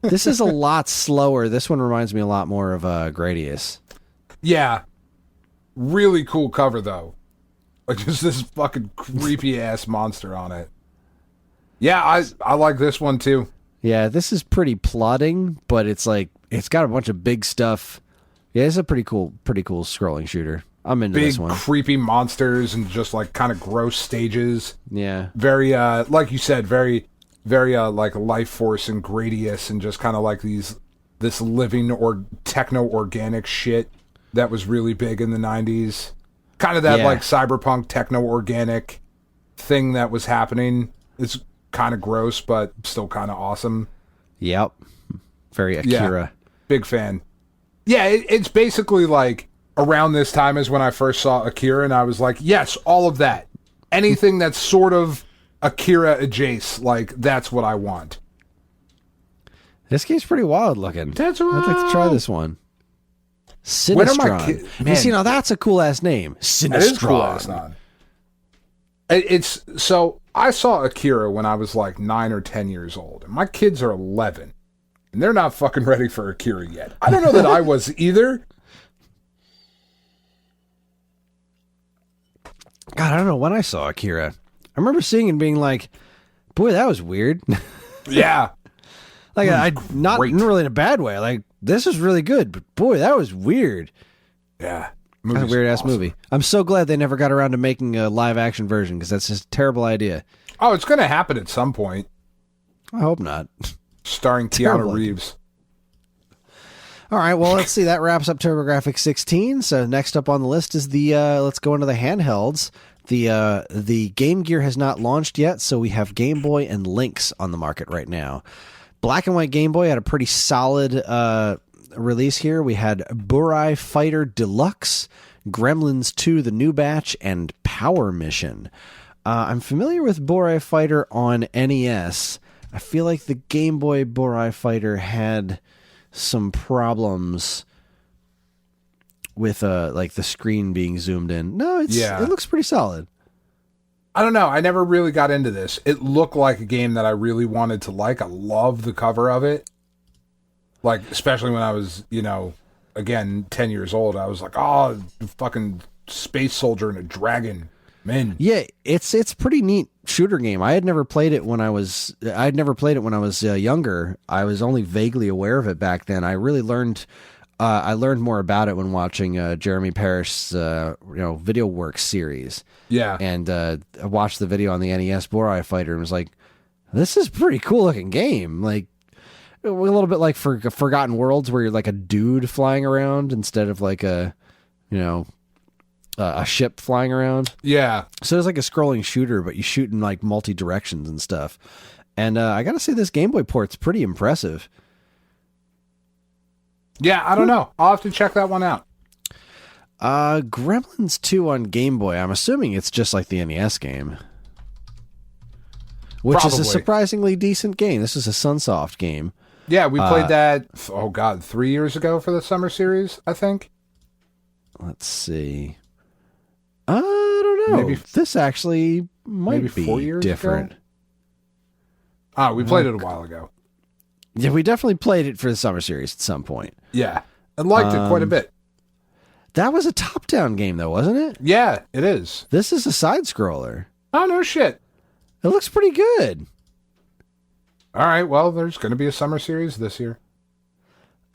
This is a lot slower. This one reminds me a lot more of Gradius. Yeah. Really cool cover, though. Like, just this fucking creepy-ass monster on it. Yeah, I like this one, too. Yeah, this is pretty plodding, but it's got a bunch of big stuff. Yeah, it's a pretty cool scrolling shooter. I'm into this one. Big, creepy monsters and just, like, kind of gross stages. Yeah. Very, like you said, very like Life Force and Gradius and just kind of like this living or techno-organic shit that was really big in the 90s. Kind of that like cyberpunk techno-organic thing that was happening. It's kind of gross, but still kind of awesome. Yep. Very Akira. Yeah, big fan. Yeah, it's basically like around this time is when I first saw Akira, and I was like, yes, all of that. Anything that's sort of Akira adjacent, like, that's what I want. This game's pretty wild looking. That's right. I'd like to try this one. Sinistron. You see, now that's a cool-ass name. Sinistron. That is cool-ass name. It's, so, I saw Akira when I was like 9 or 10 years old, and my kids are 11, and they're not fucking ready for Akira yet. I don't know that I was either. God, I don't know when I saw Akira. I remember seeing it and being like, boy, that was weird. Yeah. Like, not really in a bad way. Like, this is really good, but boy, that was weird. Yeah. That's a weird ass movie. I'm so glad they never got around to making a live action version because that's just a terrible idea. Oh, it's going to happen at some point. I hope not. Starring Keanu Reeves. All right, well, let's see. That wraps up TurboGrafx 16. So next up on the list is the let's go into the handhelds. The Game Gear has not launched yet, so we have Game Boy and Lynx on the market right now. Black and white Game Boy had a pretty solid release here. We had Burai Fighter Deluxe, Gremlins 2, the new batch, and Power Mission. I'm familiar with Burai Fighter on NES. I feel like the Game Boy Burai Fighter had some problems with like the screen being zoomed in. No, it looks pretty solid. I don't know. I never really got into this. It looked like a game that I really wanted to like. I love the cover of it. Like, especially when I was, again, 10 years old. I was like, oh, fucking space soldier and a dragon. Man. Yeah, it's pretty neat shooter game. I had never played it when I was younger. I was only vaguely aware of it back then. I really learned more about it when watching Jeremy Parish's VideoWorks series. Yeah. And I watched the video on the NES Burai Fighter and was like, this is a pretty cool looking game. Like a little bit like Forgotten Worlds, where you're like a dude flying around instead of like a ship flying around. Yeah. So it's like a scrolling shooter, but you shoot in like multi directions and stuff. And I gotta say, this Game Boy port's pretty impressive. Yeah, I don't know. I'll have to check that one out. Gremlins 2 on Game Boy. I'm assuming it's just like the NES game, which is a surprisingly decent game. This is a Sunsoft game. Yeah, we played that, 3 years ago for the summer series, I think. Let's see. I don't know. Maybe this actually might be 4 years different. Ago? We played it a while ago. Yeah, we definitely played it for the summer series at some point. Yeah, I liked it quite a bit. That was a top-down game, though, wasn't it? Yeah, it is. This is a side-scroller. Oh, no shit. It looks pretty good. All right, well, there's going to be a summer series this year.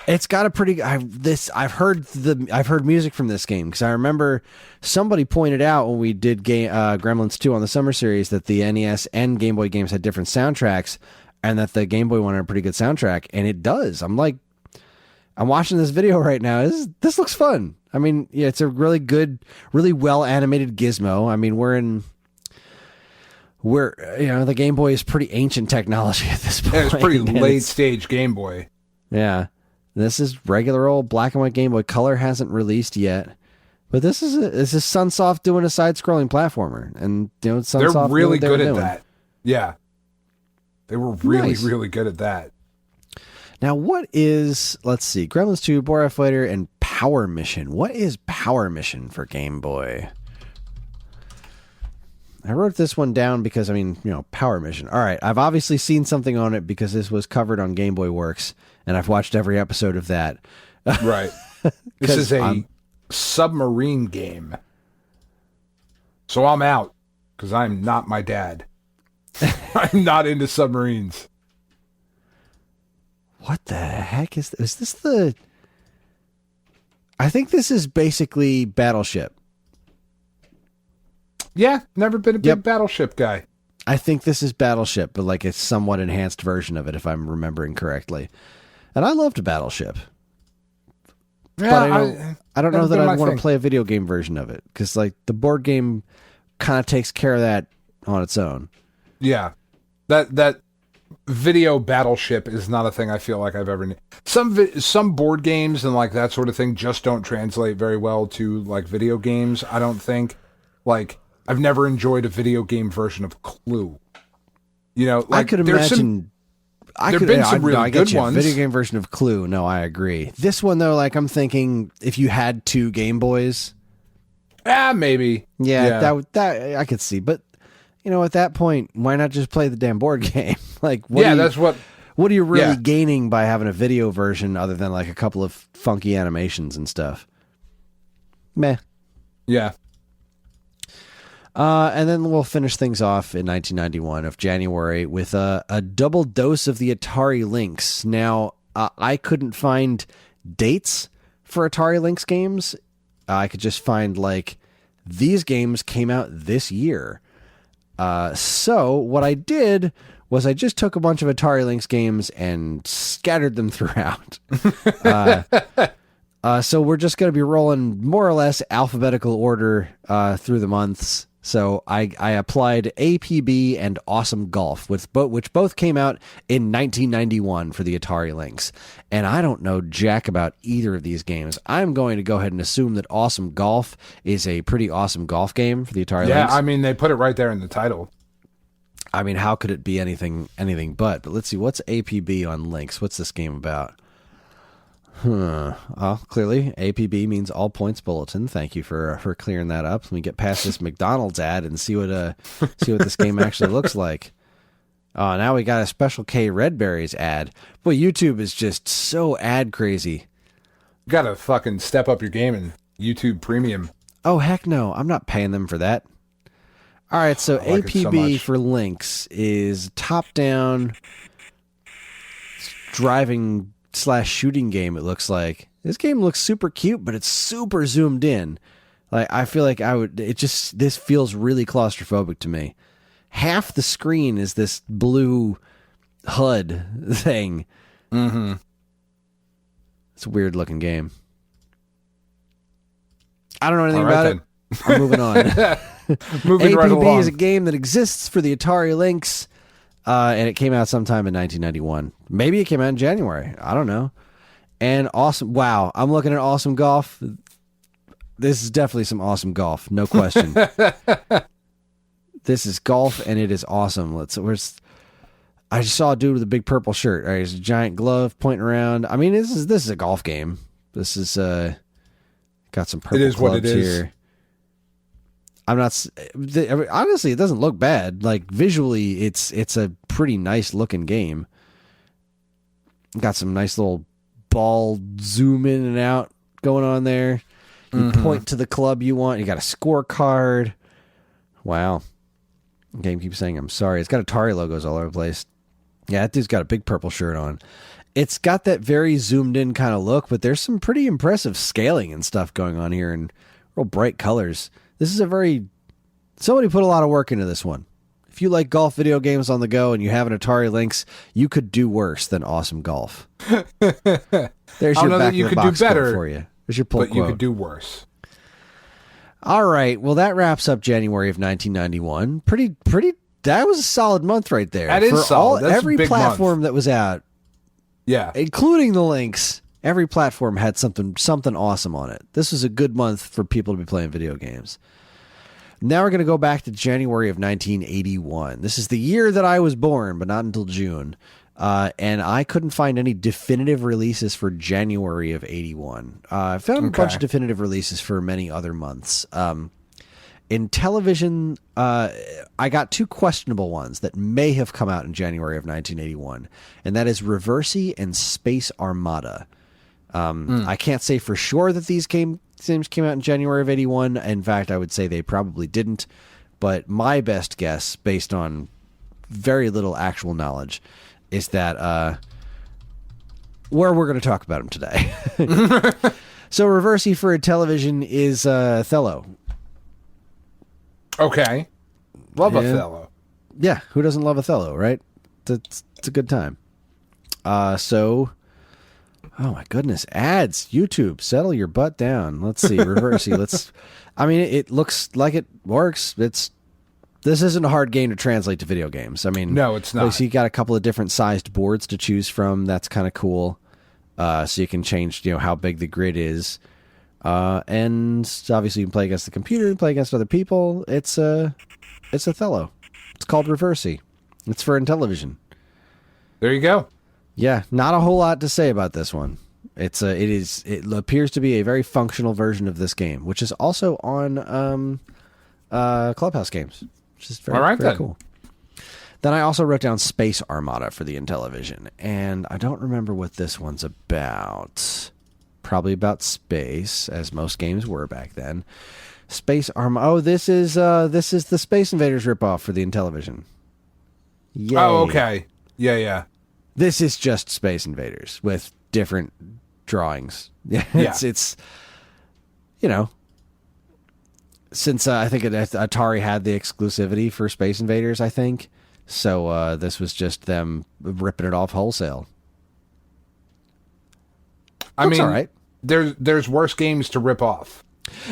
It's got a pretty. I've heard music from this game because I remember somebody pointed out when we did Gremlins 2 on the summer series that the NES and Game Boy games had different soundtracks, and that the Game Boy one had a pretty good soundtrack, and it does. I'm watching this video right now. This looks fun. I mean, yeah, it's a really good, really well animated gizmo. I mean, the Game Boy is pretty ancient technology at this point. Yeah, it's pretty late stage Game Boy. Yeah. This is regular old black and white Game Boy. Color hasn't released yet. But this is Sunsoft doing a side-scrolling platformer. And Sunsoft, they're really good at that. Yeah. They were really good at that. Now, what is, let's see, Gremlins 2, Burai Fighter, and Power Mission. What is Power Mission for Game Boy? I wrote this one down because, Power Mission. All right, I've obviously seen something on it because this was covered on Game Boy Works, and I've watched every episode of that. Right. This is a submarine game. So I'm out, because I'm not my dad. I'm not into submarines. What the heck is this the... I think this is basically Battleship. Yeah, never been a big Battleship guy. I think this is Battleship, but like a somewhat enhanced version of it, if I'm remembering correctly. And I loved Battleship. Yeah, but I don't know that I want to play a video game version of it, because like the board game kind of takes care of that on its own. Yeah, that video Battleship is not a thing I feel like I've ever. Some board games and like that sort of thing just don't translate very well to like video games. I don't think. Like, I've never enjoyed a video game version of Clue. Like, I could imagine. There've been some really good ones. Video game version of Clue. No, I agree. This one though, like I'm thinking, if you had two Game Boys, maybe. Yeah. That I could see. But at that point, why not just play the damn board game? Like, that's what. What are you really gaining by having a video version other than like a couple of funky animations and stuff? Meh. Yeah. And then we'll finish things off in 1991 of January with a double dose of the Atari Lynx. Now, I couldn't find dates for Atari Lynx games I could just find like these games came out this year. So what I did was I just took a bunch of Atari Lynx games and scattered them throughout. So we're just going to be rolling more or less alphabetical order through the months. So I applied APB and Awesome Golf, which both came out in 1991 for the Atari Lynx. And I don't know jack about either of these games. I'm going to go ahead and assume that Awesome Golf is a pretty awesome golf game for the Atari Lynx. Yeah, I mean, they put it right there in the title. I mean, how could it be anything but? But let's see, what's APB on Lynx? What's this game about? Clearly, APB means All Points Bulletin. Thank you for clearing that up. Let me get past this McDonald's ad and see what this game actually looks like. Oh, now we got a Special K Red Berries ad. Boy, YouTube is just so ad crazy. You gotta fucking step up your game in YouTube Premium. Oh, heck no. I'm not paying them for that. All right, so APB for Lynx is top-down driving / shooting game, it looks like. This game looks super cute, but it's super zoomed in. Like, I feel like this feels really claustrophobic to me. Half the screen is this blue HUD thing. Mm-hmm. It's a weird looking game. I don't know anything about it. I'm moving on. Moving APB right along. is a game that exists for the Atari Lynx. And it came out sometime in 1991. Maybe it came out in January. I don't know. And awesome. Wow. I'm looking at Awesome Golf. This is definitely some awesome golf. No question. This is golf and it is awesome. I just saw a dude with a big purple shirt. All right, he's a giant glove pointing around. I mean, this is a golf game. This is got some purple clubs what it is. here. I'm not honestly, it doesn't look bad. Like visually, it's a pretty nice looking game. Got some nice little ball zoom in and out going on there. You point to the club you want. You got a scorecard. Wow. The game keeps saying I'm sorry. It's got Atari logos all over the place. Yeah, that dude's got a big purple shirt on. It's got that very zoomed in kind of look, but there's some pretty impressive scaling and stuff going on here and real bright colors. This is somebody put a lot of work into this one. If you like golf video games on the go and you have an Atari Lynx, you could do worse than Awesome Golf. There's your back of the box quote for you. There's your pull quote. But you could do worse. All right. Well, that wraps up January of 1991. Pretty. That was a solid month right there. That is solid. That's every a big platform month. that was out. Yeah. Including the Lynx. Every platform had something awesome on it. This was a good month for people to be playing video games. Now we're going to go back to January of 1981. This is the year that I was born, but not until June. And I couldn't find any definitive releases for January of 81. I found a bunch of definitive releases for many other months. In television, I got two questionable ones that may have come out in January of 1981, and that is Reversi and Space Armada. I can't say for sure that these games came out in January of 81. In fact, I would say they probably didn't. But my best guess, based on very little actual knowledge, is that we're going to talk about them today. So Reversi for a television is Othello. Okay. Love Othello. Yeah, who doesn't love Othello, right? It's a good time. Oh my goodness, ads, YouTube, settle your butt down. Let's see, Reversi. It looks like it works. This isn't a hard game to translate to video games. I mean, no, it's not. So you got a couple of different sized boards to choose from. That's kind of cool. So you can change, how big the grid is. And obviously you can play against the computer and play against other people. It's Othello. It's called Reversi. It's for Intellivision. There you go. Yeah, not a whole lot to say about this one. It appears to be a very functional version of this game, which is also on Clubhouse Games, which is very cool. Then I also wrote down Space Armada for the Intellivision, and I don't remember what this one's about. Probably about space, as most games were back then. Space Armada. Oh, this is the Space Invaders ripoff for the Intellivision. Yay. Oh, okay. Yeah. This is just Space Invaders with different drawings. It's since I think Atari had the exclusivity for Space Invaders, I think. So this was just them ripping it off wholesale. I mean, all right. There's worse games to rip off.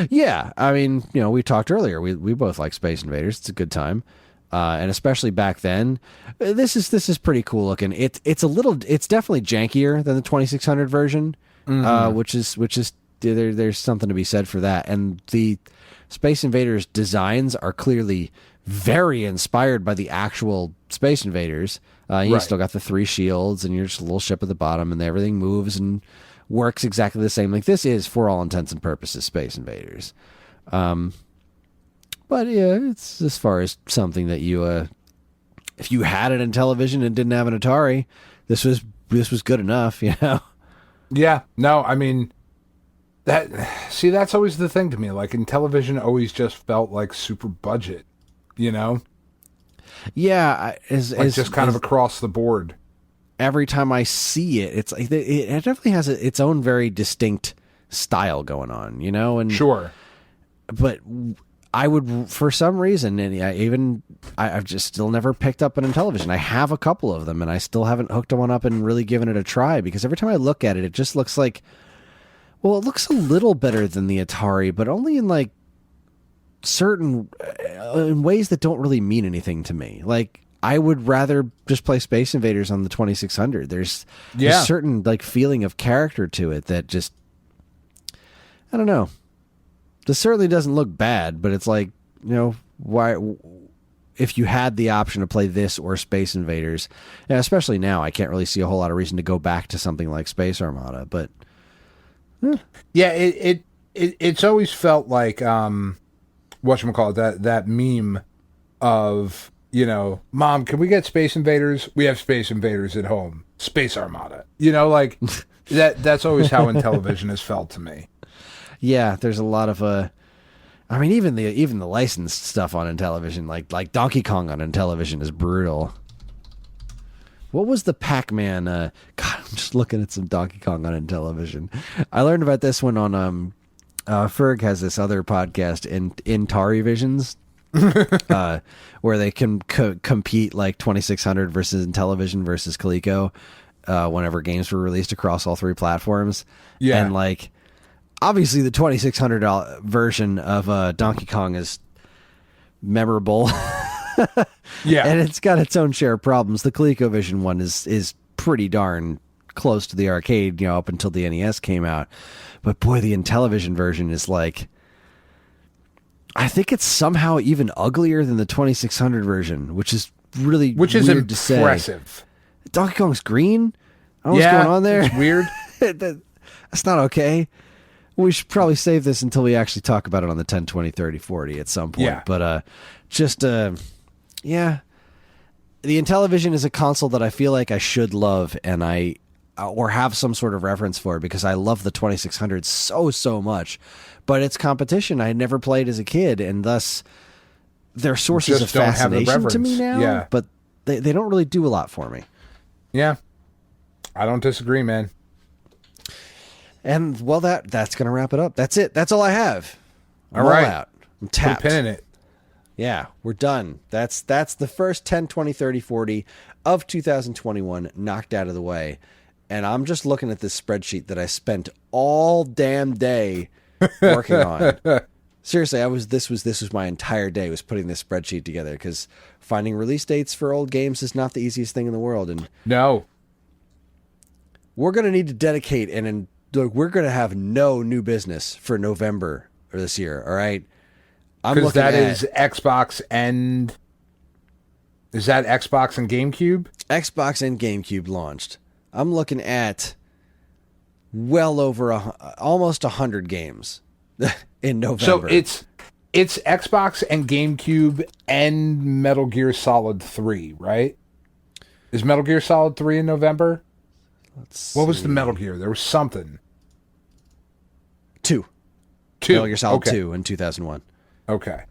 Yeah, I mean, we talked earlier. We both like Space Invaders. It's a good time, and especially back then, this is pretty cool looking. It's definitely jankier than the 2600 version, which is there's something to be said for that. And the Space Invaders designs are clearly very inspired by the actual Space Invaders. You still got the 3 shields, and you're just a little ship at the bottom, and everything moves and works exactly the same. Like, this is, for all intents and purposes, Space Invaders. But yeah, it's as far as something that you, if you had it in television and didn't have an Atari, this was good enough, Yeah, no, I mean, that's always the thing to me. Like, in television, always just felt like super budget, Yeah, just kind of across the board. Every time I see it, it's like it definitely has its own very distinct style going on, and sure. But I would, for some reason, and I've just still never picked up an Intellivision. I have a couple of them, and I still haven't hooked one up and really given it a try, because every time I look at it, it just looks like, well, it looks a little better than the Atari, but only in like certain in ways that don't really mean anything to me. Like, I would rather just play Space Invaders on the 2600. There's a certain like feeling of character to it that just, I don't know. This certainly doesn't look bad, but it's like, why, if you had the option to play this or Space Invaders, and especially now, I can't really see a whole lot of reason to go back to something like Space Armada, but yeah, it's always felt like whatchamacallit, that meme of, Mom, can we get Space Invaders? We have Space Invaders at home. Space Armada. Like that's always how in television has felt to me. Yeah, there's a lot of I mean, even the licensed stuff on Intellivision, like Donkey Kong on Intellivision is brutal. What was the Pac-Man? God, I'm just looking at some Donkey Kong on Intellivision. I learned about this one on Ferg has this other podcast in Tari Visions. Where they can compete like 2600 versus Intellivision versus Coleco whenever games were released across all 3 platforms. Yeah, and like obviously the 2600 version of Donkey Kong is memorable. Yeah, and it's got its own share of problems. The ColecoVision one is pretty darn close to the arcade, up until the NES came out. But boy, the Intellivision version is like, I think it's somehow even uglier than the 2600 version, which is really weird to say. Impressive. Donkey Kong's green? I don't know what's going on there. It's weird. That's not okay. We should probably save this until we actually talk about it on the 10, 20, 30, 40 at some point. Yeah. But yeah. The Intellivision is a console that I feel like I should love, and or have some sort of reference for, because I love the 2600 so much. But it's competition I never played as a kid, and thus they're sources of fascination to me now. Yeah. But they don't really do a lot for me. Yeah. I don't disagree, man. And well, that's going to wrap it up. That's it. That's all I have. All right. Out. I'm tapped. Put a pin in it. Yeah, we're done. That's the first 10, 20, 30, 40 of 2021 knocked out of the way. And I'm just looking at this spreadsheet that I spent all damn day working on. Seriously, this was my entire day, was putting this spreadsheet together, because finding release dates for old games is not the easiest thing in the world. And no, we're going to need to dedicate, and we're going to have no new business for November or this year. All right. Because that is Xbox and... Is that Xbox and GameCube? Xbox and GameCube launched. I'm looking at well over almost 100 games in November. So it's Xbox and GameCube and Metal Gear Solid 3, right? Is Metal Gear Solid 3 in November? What was the Metal Gear? There was something. 2. Metal Gear Solid 2 in 2001. Okay.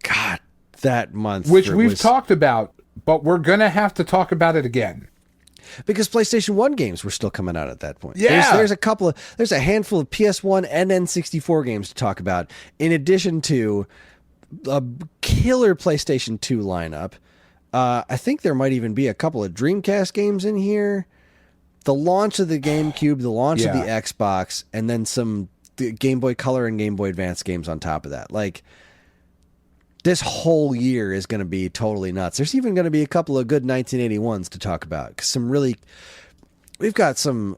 God, that month. Which we've talked about, but we're going to have to talk about it again. because PlayStation 1 games were still coming out at that point. Yeah. There's a handful of PS1 and N64 games to talk about, in addition to a killer PlayStation 2 lineup. I think there might even be a couple of Dreamcast games in here. The launch of the GameCube, the launch of the Xbox, and then some Game Boy Color and Game Boy Advance games on top of that. Like, this whole year is going to be totally nuts. There's even going to be a couple of good 1981s to talk about. We've got some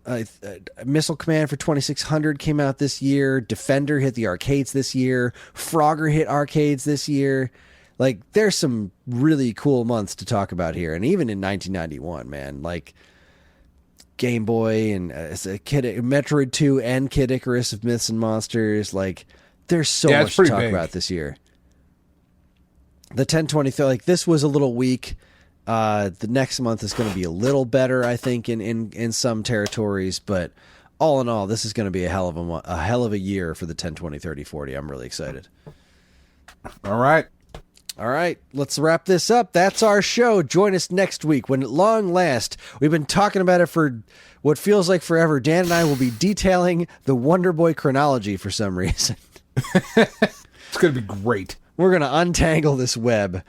Missile Command for 2600 came out this year. Defender hit the arcades this year. Frogger hit arcades this year. Like, there's some really cool months to talk about here. And even in 1991, man, like Game Boy and Metroid 2 and Kid Icarus of Myths and Monsters. Like, there's so much to talk about this year. The 1020, like, this was a little weak. The next month is going to be a little better, I think, in some territories. But all in all, this is going to be a hell of a year for the 1020, 30, 40. I'm really excited. All right, let's wrap this up. That's our show. Join us next week when, at long last, we've been talking about it for what feels like forever. Dan and I will be detailing the Wonder Boy chronology for some reason. It's going to be great. We're going to untangle this web.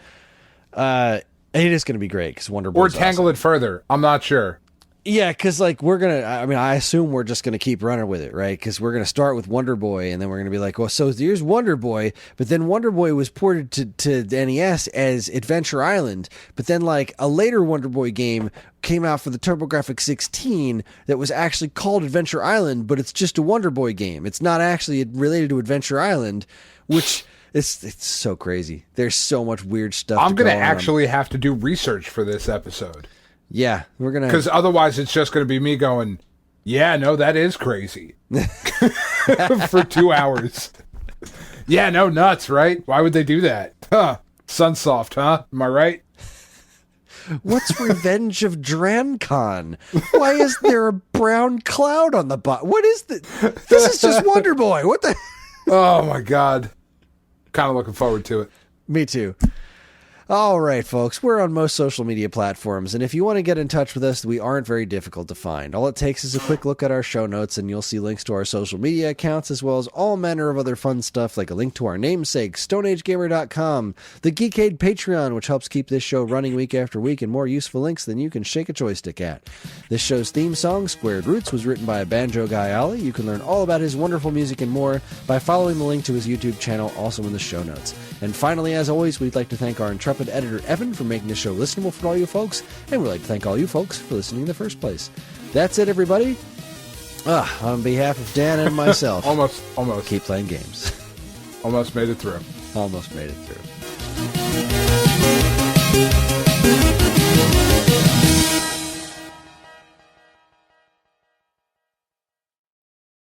It is going to be great because Wonder Boy. Or tangle it further. I'm not sure. Yeah, because like I assume we're just going to keep running with it, right? Because we're going to start with Wonder Boy, and then we're going to be like, well, so here's Wonder Boy, but then Wonder Boy was ported to the NES as Adventure Island, but then like a later Wonder Boy game came out for the TurboGrafx 16 that was actually called Adventure Island, but it's just a Wonder Boy game. It's not actually related to Adventure Island, which... It's so crazy. There's so much weird stuff. I'm going to actually have to do research for this episode. Yeah, we're going to... Because otherwise it's just going to be me going, yeah, no, that is crazy. For 2 hours. Yeah, no, nuts, right? Why would they do that? Huh. Sunsoft, huh? Am I right? What's Revenge of Drancon? Why is there a brown cloud on the bottom? What is this? This is just Wonder Boy. What the... Oh, my God. Kind of looking forward to it. Me too. All right, folks, we're on most social media platforms, and if you want to get in touch with us, we aren't very difficult to find. All it takes is a quick look at our show notes, and you'll see links to our social media accounts, as well as all manner of other fun stuff, like a link to our namesake, StoneAgeGamer.com, the Geekade Patreon, which helps keep this show running week after week, and more useful links than you can shake a joystick at. This show's theme song, Squared Roots, was written by a banjo guy, Ollie. You can learn all about his wonderful music and more by following the link to his YouTube channel, also in the show notes. And finally, as always, we'd like to thank our intrepid editor, Evan, for making the show listenable for all you folks, and we'd like to thank all you folks for listening in the first place. That's it, everybody. On behalf of Dan and myself, almost keep playing games. Almost made it through. Almost made it through.